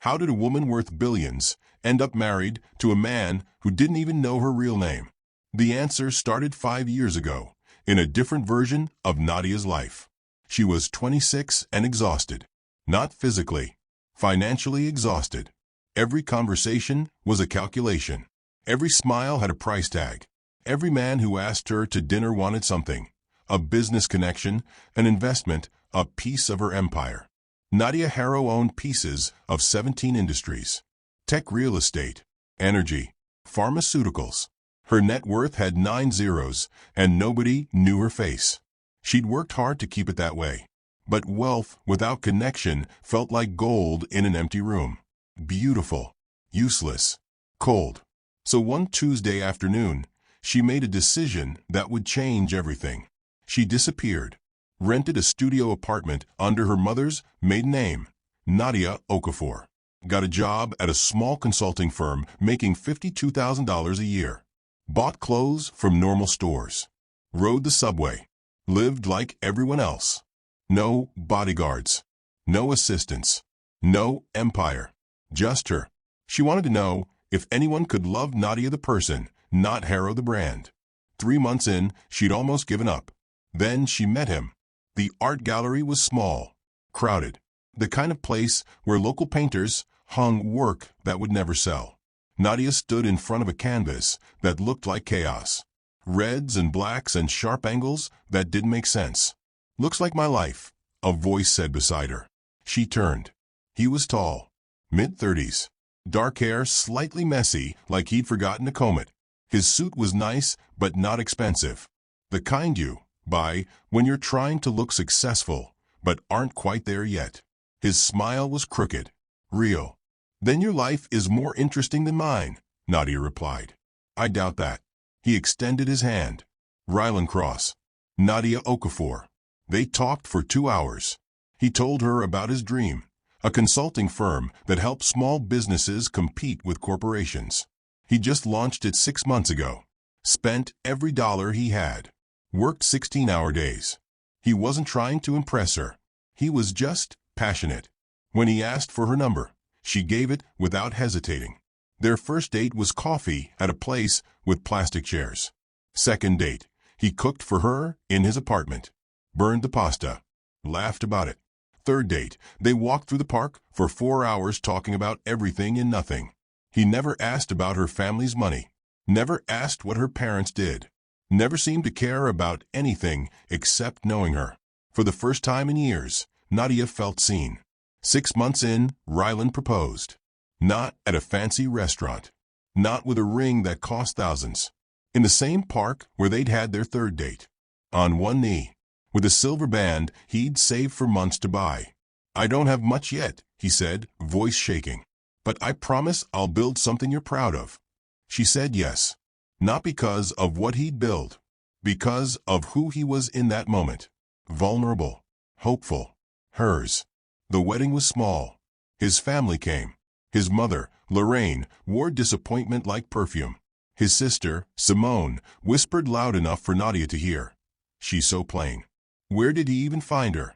How did a woman worth billions end up married to a man who didn't even know her real name? The answer started 5 years ago, in a different version of Nadia's life. She was 26 and exhausted. Not physically, financially exhausted. Every conversation was a calculation. Every smile had a price tag. Every man who asked her to dinner wanted something. A business connection, an investment, a piece of her empire. Nadia Harrow owned pieces of 17 industries. Tech, real estate, energy, pharmaceuticals. Her net worth had 9 zeros, and nobody knew her face. She'd worked hard to keep it that way. But wealth without connection felt like gold in an empty room. Beautiful, useless, cold. So one Tuesday afternoon, she made a decision that would change everything. She disappeared, rented a studio apartment under her mother's maiden name, Nadia Okafor. Got a job at a small consulting firm making $52,000 a year. Bought clothes from normal stores. Rode the subway. Lived like everyone else. No bodyguards. No assistants. No empire. Just her. She wanted to know if anyone could love Nadia the person, not Harrow the brand. 3 months in, she'd almost given up. Then she met him. The art gallery was small, crowded, the kind of place where local painters hung work that would never sell. Nadia stood in front of a canvas that looked like chaos. Reds and blacks and sharp angles that didn't make sense. Looks like my life, a voice said beside her. She turned. He was tall, mid-30s. Dark hair slightly messy, like he'd forgotten to comb it. His suit was nice, but not expensive. The kind you buy when you're trying to look successful, but aren't quite there yet. His smile was crooked, real. Then your life is more interesting than mine, Nadia replied. I doubt that. He extended his hand. Ryland Cross. Nadia Okafor. They talked for 2 hours. He told her about his dream, a consulting firm that helped small businesses compete with corporations. He just launched it 6 months ago. Spent every dollar he had. Worked 16-hour days. He wasn't trying to impress her. He was just passionate. When he asked for her number, she gave it without hesitating. Their first date was coffee at a place with plastic chairs. Second date, he cooked for her in his apartment. Burned the pasta. Laughed about it. Third date, they walked through the park for 4 hours talking about everything and nothing. He never asked about her family's money. Never asked what her parents did. Never seemed to care about anything except knowing her. For the first time in years, Nadia felt seen. 6 months in, Ryland proposed. Not at a fancy restaurant. Not with a ring that cost thousands. In the same park where they'd had their third date. On one knee. With a silver band he'd saved for months to buy. I don't have much yet, he said, voice shaking. But I promise I'll build something you're proud of. She said yes. Not because of what he'd build. Because of who he was in that moment. Vulnerable. Hopeful. Hers. The wedding was small. His family came. His mother, Lorraine, wore disappointment like perfume. His sister, Simone, whispered loud enough for Nadia to hear. She's so plain. Where did he even find her?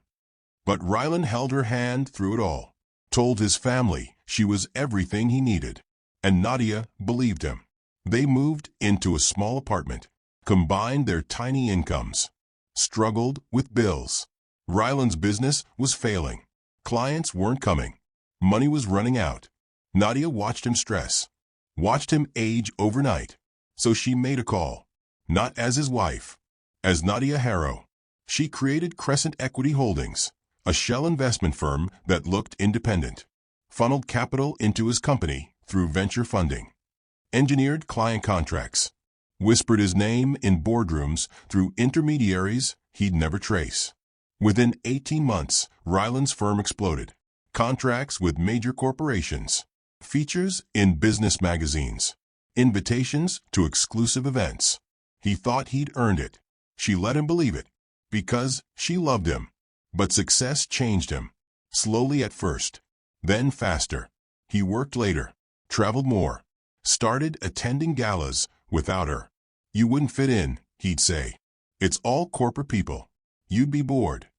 But Ryland held her hand through it all. Told his family she was everything he needed. And Nadia believed him. They moved into a small apartment. Combined their tiny incomes. struggled with bills. Ryland's business was failing. Clients weren't coming. Money was running out. Nadia watched him stress, watched him age overnight. So she made a call, not as his wife, as Nadia Harrow. She created Crescent Equity Holdings, a shell investment firm that looked independent, funneled capital into his company through venture funding, engineered client contracts, whispered his name in boardrooms through intermediaries he'd never trace. Within 18 months, Ryland's firm exploded. Contracts with major corporations, features in business magazines, invitations to exclusive events. He thought he'd earned it. She let him believe it, because she loved him. But success changed him. Slowly at first, then faster. He worked later, traveled more, started attending galas without her. You wouldn't fit in, he'd say. It's all corporate people. You'd be bored.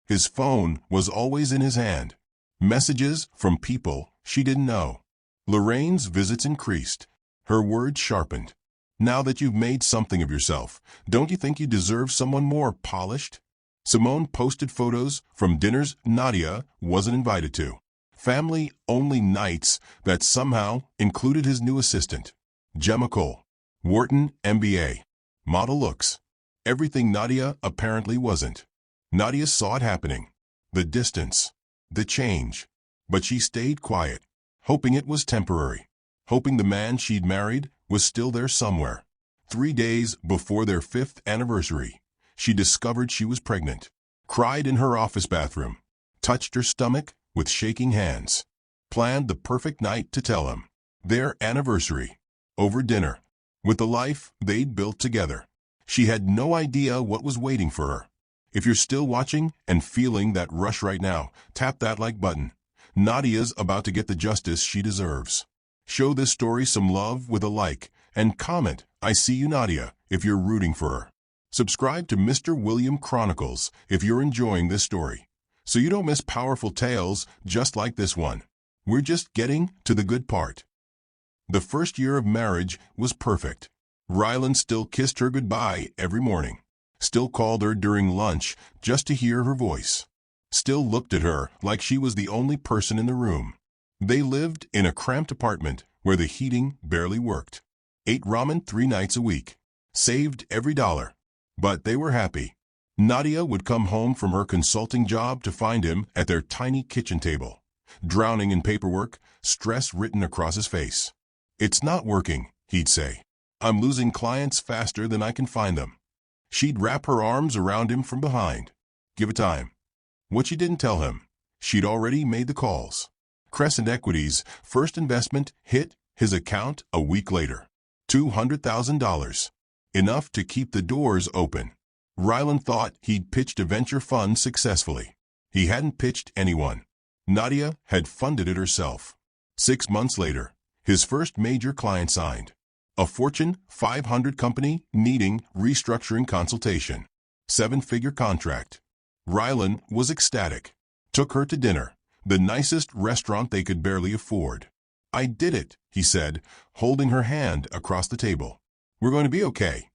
His phone was always in his hand. Messages from people she didn't know. Lorraine's visits increased. Her words sharpened. Now that you've made something of yourself, don't you think you deserve someone more polished? Simone posted photos from dinners Nadia wasn't invited to. Family-only nights that somehow included his new assistant, Gemma Cole. Wharton MBA. Model looks. Everything Nadia apparently wasn't. Nadia saw it happening. The distance. The change. But she stayed quiet, hoping it was temporary. Hoping the man she'd married was still there somewhere. 3 days before their 5th anniversary, she discovered she was pregnant. Cried in her office bathroom. Touched her stomach with shaking hands. Planned the perfect night to tell him. Their anniversary. Over dinner. With the life they'd built together. She had no idea what was waiting for her. If you're still watching and feeling that rush right now, tap that like button. Nadia's about to get the justice she deserves. Show this story some love with a like and comment, "I see you, Nadia," if you're rooting for her. Subscribe to Mr. William Chronicles if you're enjoying this story, so you don't miss powerful tales just like this one. We're just getting to the good part. The first year of marriage was perfect. Ryland still kissed her goodbye every morning. Still called her during lunch just to hear her voice. Still looked at her like she was the only person in the room. They lived in a cramped apartment where the heating barely worked. Ate ramen 3 nights a week. Saved every dollar. But they were happy. Nadia would come home from her consulting job to find him at their tiny kitchen table, drowning in paperwork, stress written across his face. "It's not working," he'd say. "I'm losing clients faster than I can find them." She'd wrap her arms around him from behind. Give it time. What she didn't tell him, she'd already made the calls. Crescent Equity's first investment hit his account a week later. $200,000. Enough to keep the doors open. Ryland thought he'd pitched a venture fund successfully. He hadn't pitched anyone. Nadia had funded it herself. 6 months later, his first major client signed. A Fortune 500 company needing restructuring consultation. 7-figure contract. Ryland was ecstatic. Took her to dinner, the nicest restaurant they could barely afford. "I did it," he said, holding her hand across the table. "We're going to be okay."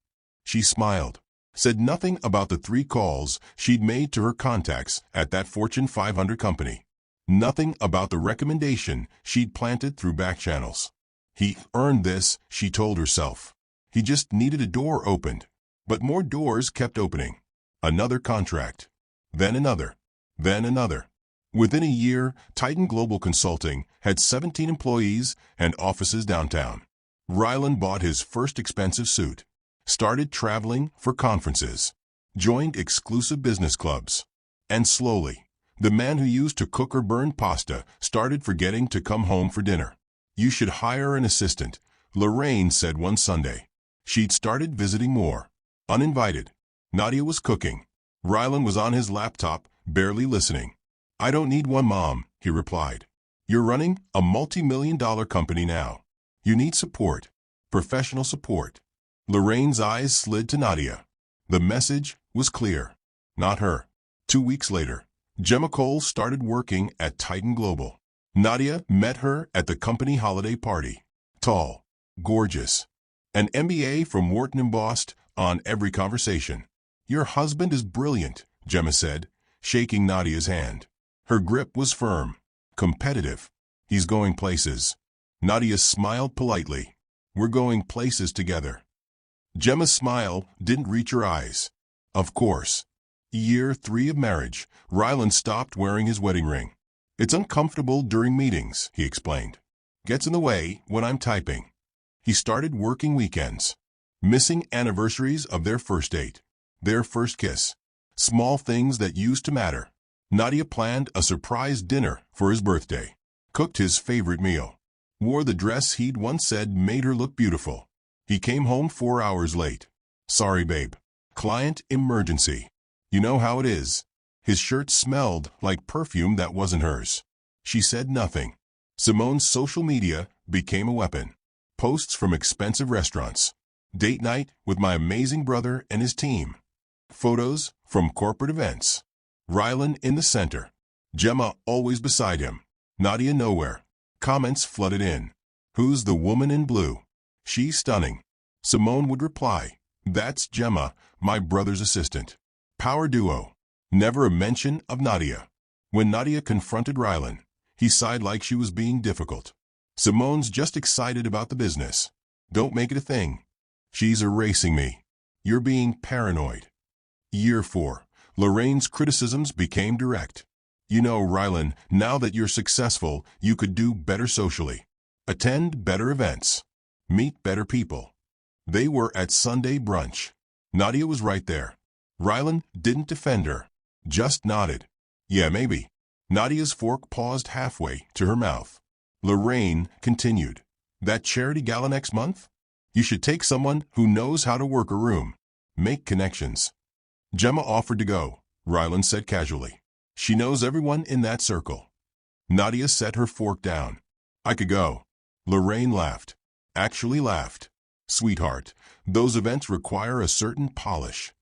She smiled. Said nothing about the 3 calls she'd made to her contacts at that Fortune 500 company. Nothing about the recommendation she'd planted through back channels. He earned this, she told herself. He just needed a door opened. But more doors kept opening. Another contract. Then another. Then another. Within a year, Titan Global Consulting had 17 employees and offices downtown. Ryland bought his first expensive suit. Started traveling for conferences. Joined exclusive business clubs. And slowly, the man who used to cook or burn pasta started forgetting to come home for dinner. "You should hire an assistant," Lorraine said one Sunday. She'd started visiting more. Uninvited. Nadia was cooking. Ryland was on his laptop, barely listening. "I don't need one, Mom," he replied. "You're running a multi-million-dollar company now. You need support. Professional support." Lorraine's eyes slid to Nadia. The message was clear. Not her. 2 weeks later, Gemma Cole started working at Titan Global. Nadia met her at the company holiday party. Tall, gorgeous. An MBA from Wharton embossed on every conversation. Your husband is brilliant, Gemma said, shaking Nadia's hand. Her grip was firm, competitive. He's going places. Nadia smiled politely. We're going places together. Gemma's smile didn't reach her eyes. Of course. Year 3 of marriage, Ryland stopped wearing his wedding ring. It's uncomfortable during meetings, he explained. Gets in the way when I'm typing. He started working weekends. Missing anniversaries of their first date. Their first kiss. Small things that used to matter. Nadia planned a surprise dinner for his birthday. Cooked his favorite meal. Wore the dress he'd once said made her look beautiful. He came home 4 hours late. Sorry, babe. Client emergency. You know how it is. His shirt smelled like perfume that wasn't hers. She said nothing. Simone's social media became a weapon. Posts from expensive restaurants. Date night with my amazing brother and his team. Photos from corporate events. Ryland in the center. Gemma always beside him. Nadia nowhere. Comments flooded in. Who's the woman in blue? She's stunning. Simone would reply. That's Gemma, my brother's assistant. Power duo. Never a mention of Nadia. When Nadia confronted Ryland, he sighed like she was being difficult. Simone's just excited about the business. Don't make it a thing. She's erasing me. You're being paranoid. Year 4. Lorraine's criticisms became direct. You know, Ryland, now that you're successful, you could do better socially. Attend better events. Meet better people. They were at Sunday brunch. Nadia was right there. Ryland didn't defend her. Just nodded. Yeah, maybe. Nadia's fork paused halfway to her mouth. Lorraine continued. That charity gala next month? You should take someone who knows how to work a room. Make connections. Gemma offered to go, Ryland said casually. She knows everyone in that circle. Nadia set her fork down. I could go. Lorraine laughed. Actually laughed. Sweetheart, those events require a certain polish.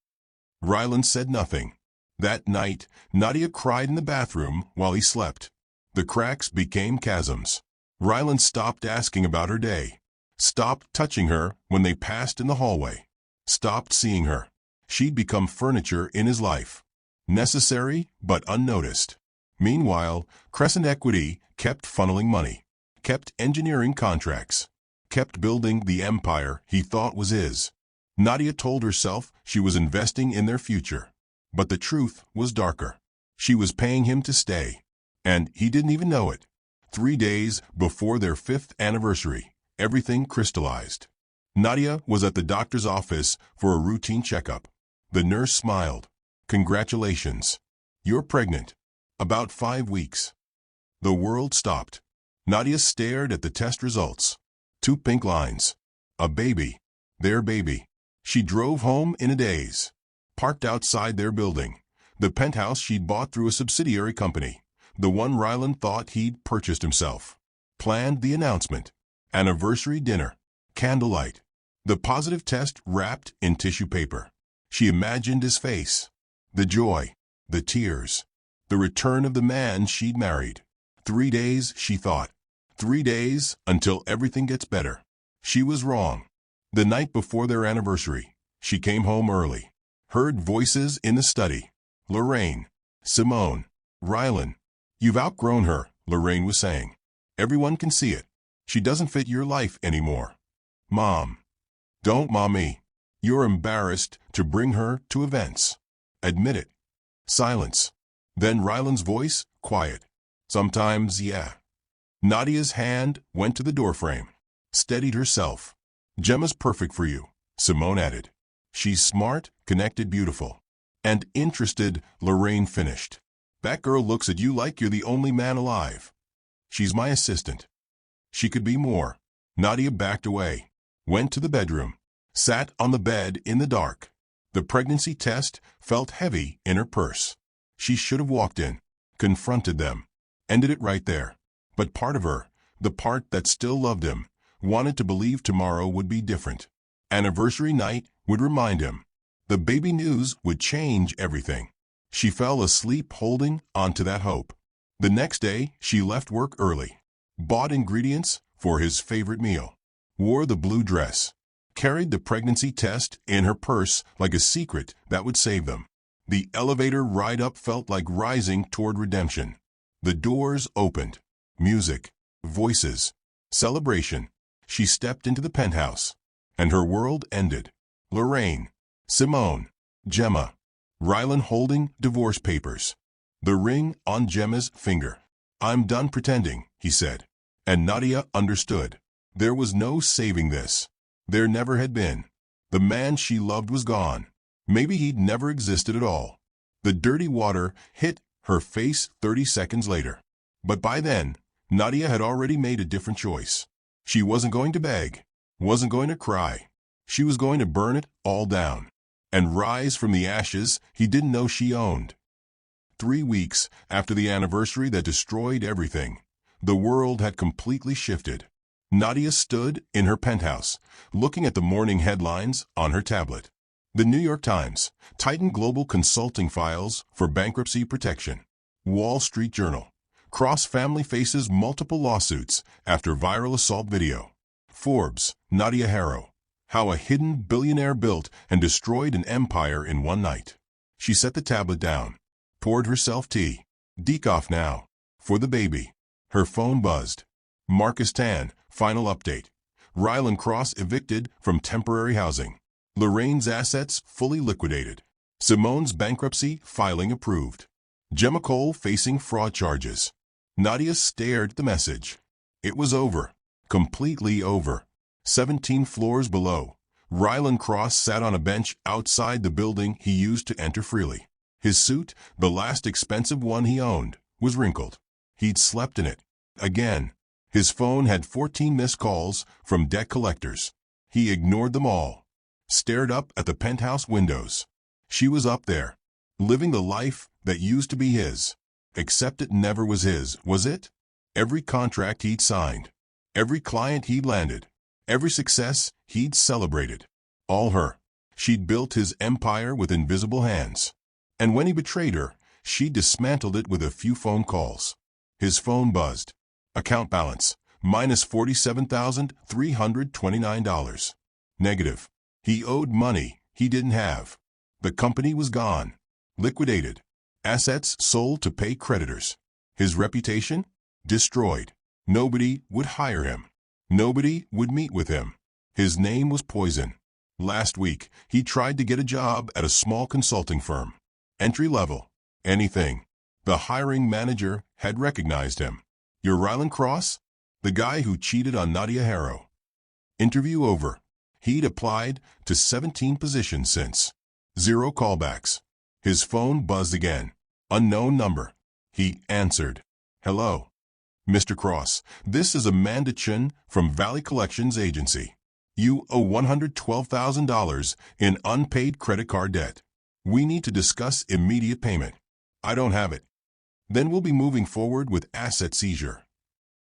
Ryland said nothing. That night, Nadia cried in the bathroom while he slept. The cracks became chasms. Ryland stopped asking about her day. Stopped touching her when they passed in the hallway. Stopped seeing her. She'd become furniture in his life. Necessary, but unnoticed. Meanwhile, Crescent Equity kept funneling money. Kept engineering contracts. Kept building the empire he thought was his. Nadia told herself she was investing in their future. But the truth was darker. She was paying him to stay. And he didn't even know it. 3 days before their 5th anniversary, everything crystallized. Nadia was at the doctor's office for a routine checkup. The nurse smiled. Congratulations. You're pregnant. About 5 weeks. The world stopped. Nadia stared at the test results. 2 pink lines. A baby. Their baby. She drove home in a daze. Parked outside their building. The penthouse she'd bought through a subsidiary company. The one Ryland thought he'd purchased himself. Planned the announcement. Anniversary dinner. Candlelight. The positive test wrapped in tissue paper. She imagined his face. The joy. The tears. The return of the man she'd married. 3 days, she thought. 3 days until everything gets better. She was wrong. The night before their anniversary, she came home early. Heard voices in the study. Lorraine. Simone. Ryland. You've outgrown her, Lorraine was saying. Everyone can see it. She doesn't fit your life anymore. Mom. Don't mommy. You're embarrassed to bring her to events. Admit it. Silence. Then Ryland's voice, quiet. Sometimes, yeah. Nadia's hand went to the doorframe. Steadied herself. Gemma's perfect for you, Simone added. She's smart, connected, beautiful. And interested, Lorraine finished. That girl looks at you like you're the only man alive. She's my assistant. She could be more. Nadia backed away. Went to the bedroom. Sat on the bed in the dark. The pregnancy test felt heavy in her purse. She should have walked in. Confronted them. Ended it right there. But part of her, the part that still loved him, wanted to believe tomorrow would be different. Anniversary night would remind him. The baby news would change everything. She fell asleep holding onto that hope. The next day, she left work early. Bought ingredients for his favorite meal. Wore the blue dress. carried the pregnancy test in her purse like a secret that would save them. The elevator ride up felt like rising toward redemption. The doors opened. Music, voices, celebration. She stepped into the penthouse, and her world ended. Lorraine, Simone, Gemma, Rylan holding divorce papers. The ring on Gemma's finger. "I'm done pretending," he said. And Nadia understood. There was no saving this. There never had been. The man she loved was gone. Maybe he'd never existed at all. The dirty water hit her face 30 seconds later. But by then, Nadia had already made a different choice. She wasn't going to beg, wasn't going to cry. She was going to burn it all down and rise from the ashes he didn't know she owned. 3 weeks after the anniversary that destroyed everything, the world had completely shifted. Nadia stood in her penthouse, looking at the morning headlines on her tablet. The New York Times, Titan Global Consulting files for bankruptcy protection. Wall Street Journal, Cross family faces multiple lawsuits after viral assault video. Forbes, Nadia Harrow, how a hidden billionaire built and destroyed an empire in one night. She set the tablet down, poured herself tea. Decaf now. For the baby. Her phone buzzed. Marcus Tan, final update. Rylan Cross evicted from temporary housing. Lorraine's assets fully liquidated. Simone's bankruptcy filing approved. Gemma Cole facing fraud charges. Nadia stared at the message. It was over. Completely over. 17 floors below, Rylan Cross sat on a bench outside the building he used to enter freely. His suit, the last expensive one he owned, was wrinkled. He'd slept in it. Again. His phone had 14 missed calls from debt collectors. He ignored them all. Stared up at the penthouse windows. She was up there, living the life that used to be his. Except it never was his, was it? Every contract he'd signed. Every client he'd landed. Every success he'd celebrated. All her. She'd built his empire with invisible hands. And when he betrayed her, she dismantled it with a few phone calls. His phone buzzed. Account balance, minus $47,329. Negative. He owed money he didn't have. The company was gone. Liquidated. Assets sold to pay creditors. His reputation? Destroyed. Nobody would hire him. Nobody would meet with him. His name was poison. Last week, he tried to get a job at a small consulting firm. Entry level. Anything. The hiring manager had recognized him. "You're Rylan Cross? The guy who cheated on Nadia Harrow." Interview over. He'd applied to 17 positions since. 0 callbacks. His phone buzzed again. Unknown number. He answered. "Hello. Mr. Cross, this is Amanda Chen from Valley Collections Agency. You owe $112,000 in unpaid credit card debt. We need to discuss immediate payment." "I don't have it." "Then we'll be moving forward with asset seizure."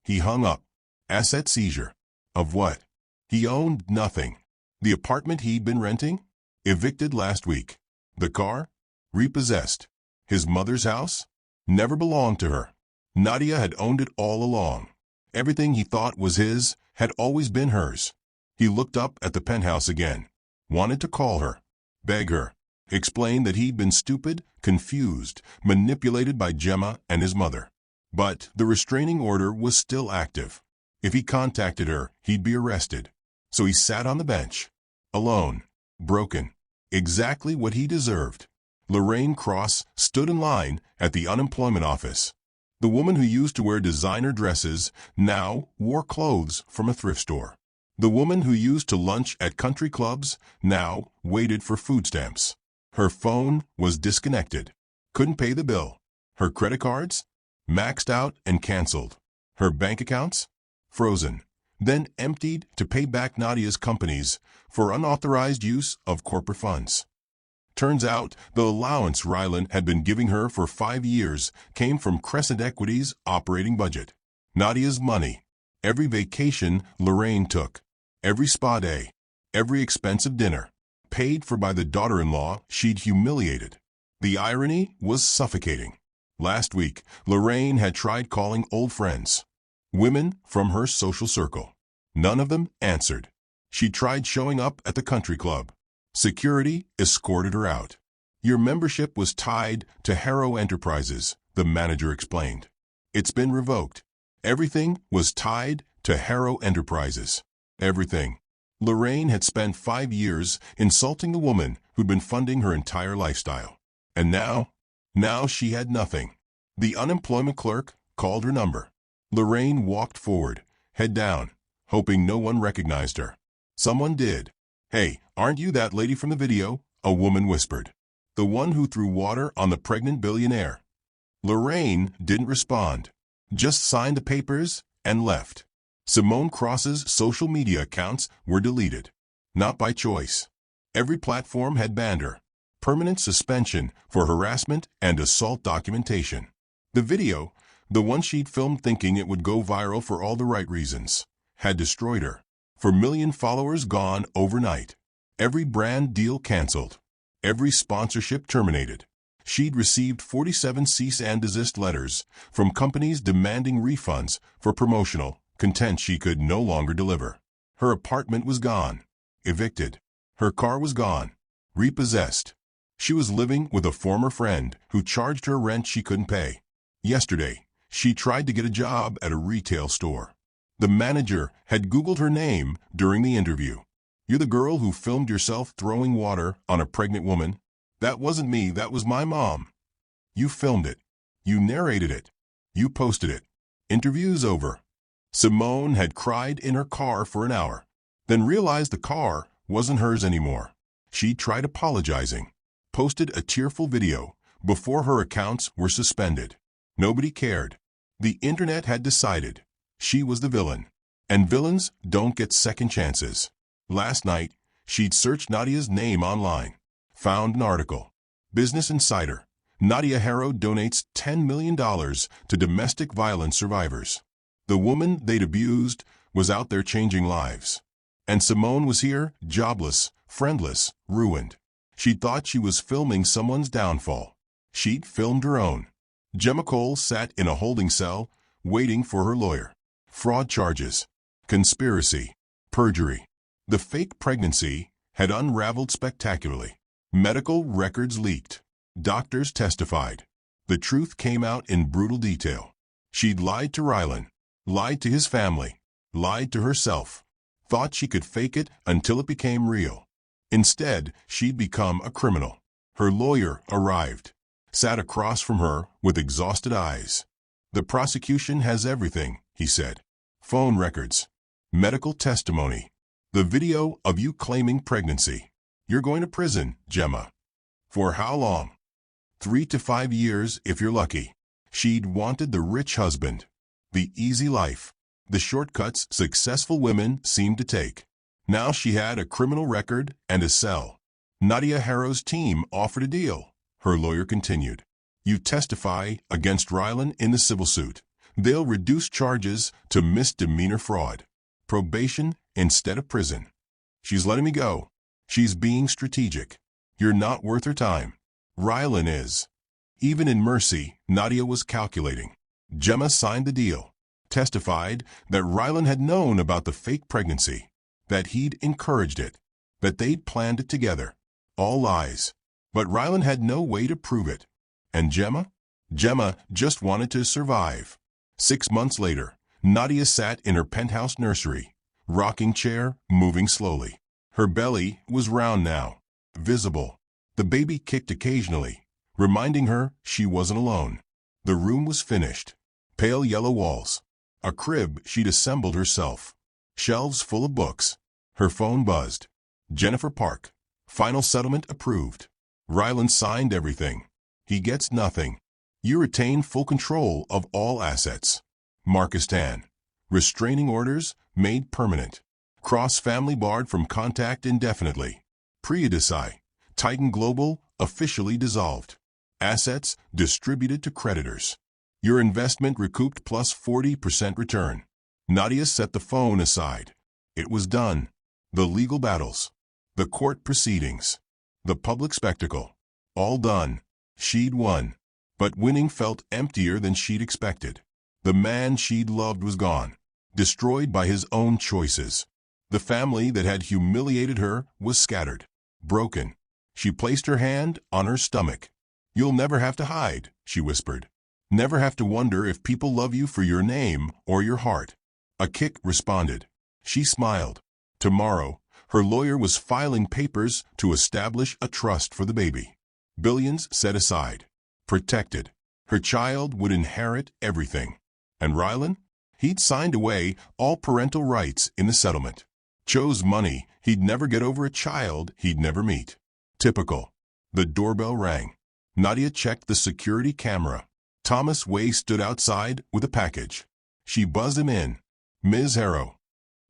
He hung up. Asset seizure. Of what? He owned nothing. The apartment he'd been renting? Evicted last week. The car? Repossessed. His mother's house? Never belonged to her. Nadia had owned it all along. Everything he thought was his had always been hers. He looked up at the penthouse again. Wanted to call her. Beg her. Explain that he'd been stupid, confused, manipulated by Gemma and his mother. But the restraining order was still active. If he contacted her, he'd be arrested. So he sat on the bench. Alone. Broken. Exactly what he deserved. Lorraine Cross stood in line at the unemployment office. The woman who used to wear designer dresses now wore clothes from a thrift store. The woman who used to lunch at country clubs now waited for food stamps. Her phone was disconnected. Couldn't pay the bill. Her credit cards? Maxed out and canceled. Her bank accounts? Frozen. Then emptied to pay back Nadia's companies for unauthorized use of corporate funds. Turns out the allowance Rylan had been giving her for 5 years came from Crescent Equity's operating budget. Nadia's money. Every vacation Lorraine took. Every spa day. Every expensive dinner. Paid for by the daughter-in-law she'd humiliated. The irony was suffocating. Last week, Lorraine had tried calling old friends. Women from her social circle. None of them answered. She tried showing up at the country club. Security escorted her out. Your membership was tied to Harrow Enterprises, the manager explained. It's been revoked. Everything was tied to Harrow Enterprises. Everything. Lorraine had spent 5 years insulting the woman who'd been funding her entire lifestyle. And now she had nothing. The unemployment clerk called her number. Lorraine walked forward, head down, hoping no one recognized her. Someone did. "Hey, aren't you that lady from the video?" a woman whispered. "The one who threw water on the pregnant billionaire." Lorraine didn't respond, just signed the papers and left. Simone Cross's social media accounts were deleted. Not by choice. Every platform had banned her. Permanent suspension for harassment and assault documentation. The video, the one she'd filmed thinking it would go viral for all the right reasons, had destroyed her. 4 million followers gone overnight. Every brand deal canceled. Every sponsorship terminated. She'd received 47 cease and desist letters from companies demanding refunds for promotional content she could no longer deliver. Her apartment was gone. Evicted. Her car was gone. Repossessed. She was living with a former friend who charged her rent she couldn't pay. Yesterday, she tried to get a job at a retail store. The manager had Googled her name during the interview. "You're the girl who filmed yourself throwing water on a pregnant woman?" "That wasn't me, that was my mom." "You filmed it. You narrated it. You posted it. Interview's over." Simone had cried in her car for an hour, then realized the car wasn't hers anymore. She tried apologizing, posted a tearful video before her accounts were suspended. Nobody cared. The internet had decided she was the villain, and villains don't get second chances. Last night, she'd searched Nadia's name online, found an article. Business Insider. Nadia Harrow donates $10 million to domestic violence survivors. The woman they'd abused was out there changing lives. And Simone was here, jobless, friendless, ruined. She thought she was filming someone's downfall. She'd filmed her own. Gemma Cole sat in a holding cell, waiting for her lawyer. Fraud charges, conspiracy, perjury. The fake pregnancy had unraveled spectacularly. Medical records leaked. Doctors testified. The truth came out in brutal detail. She'd lied to Rylan, lied to his family, lied to herself. Thought she could fake it until it became real. Instead, she'd become a criminal. Her lawyer arrived, sat across from her with exhausted eyes. "The prosecution has everything," he said. "Phone records, medical testimony, the video of you claiming pregnancy. You're going to prison, Gemma." "For how long?" 3 to 5 years if you're lucky. She'd wanted the rich husband, the easy life, the shortcuts successful women seemed to take. Now she had a criminal record and a cell. Nadia Harrow's team offered a deal. Her lawyer continued. "You testify against Rylan in the civil suit. They'll reduce charges to misdemeanor fraud. Probation instead of prison." "She's letting me go. She's being strategic. You're not worth her time." "Rylan is." Even in mercy, Nadia was calculating. Gemma signed the deal, testified that Rylan had known about the fake pregnancy, that he'd encouraged it, that they'd planned it together. All lies. But Rylan had no way to prove it. And Gemma? Gemma just wanted to survive. 6 months later, Nadia sat in her penthouse nursery, rocking chair moving slowly. Her belly was round now, visible. The baby kicked occasionally, reminding her she wasn't alone. The room was finished. Pale yellow walls. A crib she'd assembled herself. Shelves full of books. Her phone buzzed. Jennifer Park. Final settlement approved. Rylan signed everything. He gets nothing. You retain full control of all assets. Marcus Tan. Restraining orders made permanent. Cross-family barred from contact indefinitely. Preodicai. Titan Global officially dissolved. Assets distributed to creditors. Your investment recouped plus 40% return. Nadia set the phone aside. It was done. The legal battles. The court proceedings. The public spectacle. All done. She'd won. But winning felt emptier than she'd expected. The man she'd loved was gone. Destroyed by his own choices. The family that had humiliated her was scattered, broken. She placed her hand on her stomach. "You'll never have to hide," she whispered. "Never have to wonder if people love you for your name or your heart." A kick responded. She smiled. Tomorrow, her lawyer was filing papers to establish a trust for the baby. Billions set aside. Protected. Her child would inherit everything. And Rylan? He'd signed away all parental rights in the settlement. Chose money he'd never get over a child he'd never meet. Typical. The doorbell rang. Nadia checked the security camera. Thomas Way stood outside with a package. She buzzed him in. "Ms. Harrow."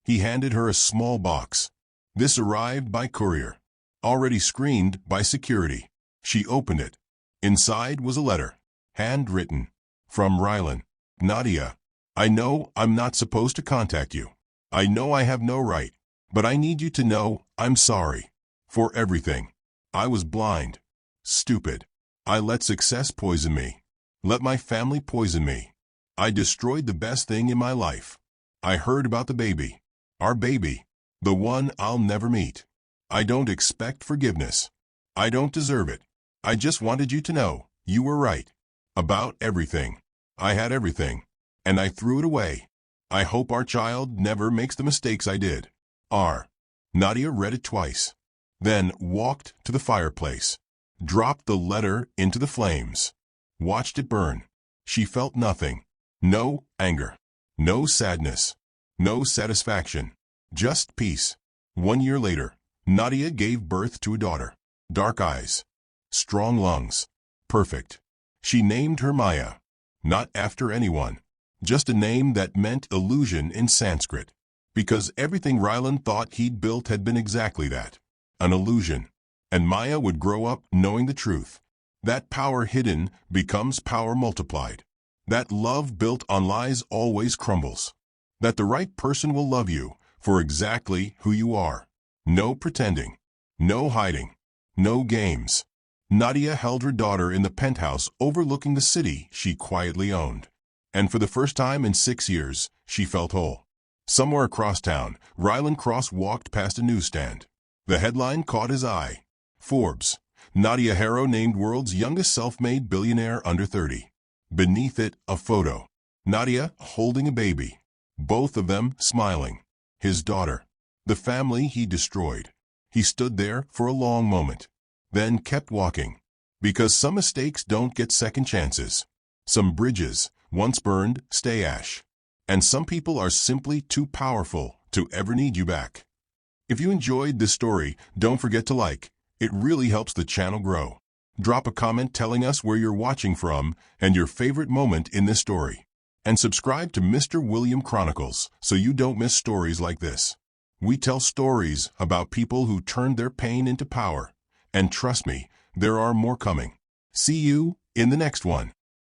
He handed her a small box. This arrived by courier. Already screened by security. She opened it. Inside was a letter. Handwritten. From Rylan. "Nadia, I know I'm not supposed to contact you. I know I have no right. But I need you to know I'm sorry. For everything. I was blind. Stupid. I let success poison me. Let my family poison me. I destroyed the best thing in my life. I heard about the baby. Our baby. The one I'll never meet. I don't expect forgiveness. I don't deserve it. I just wanted you to know you were right. About everything. I had everything. And I threw it away. I hope our child never makes the mistakes I did. R." Nadia read it twice. Then walked to the fireplace. Dropped the letter into the flames. Watched it burn. She felt nothing. No anger. No sadness. No satisfaction. Just peace. 1 year later, Nadia gave birth to a daughter. Dark eyes. Strong lungs. Perfect. She named her Maya. Not after anyone. Just a name that meant illusion in Sanskrit. Because everything Rylan thought he'd built had been exactly that. An illusion. And Maya would grow up knowing the truth. That power hidden becomes power multiplied. That love built on lies always crumbles. That the right person will love you for exactly who you are. No pretending. No hiding. No games. Nadia held her daughter in the penthouse overlooking the city she quietly owned. And for the first time in 6 years, she felt whole. Somewhere across town, Rylan Cross walked past a newsstand. The headline caught his eye. Forbes. Nadia Harrow named world's youngest self-made billionaire under 30. Beneath it, a photo. Nadia holding a baby. Both of them smiling. His daughter. The family he destroyed. He stood there for a long moment. Then kept walking. Because some mistakes don't get second chances. Some bridges, once burned, stay ash. And some people are simply too powerful to ever need you back. If you enjoyed this story, don't forget to like. It really helps the channel grow. Drop a comment telling us where you're watching from and your favorite moment in this story. And subscribe to Mr. William Chronicles so you don't miss stories like this. We tell stories about people who turned their pain into power. And trust me, there are more coming. See you in the next one.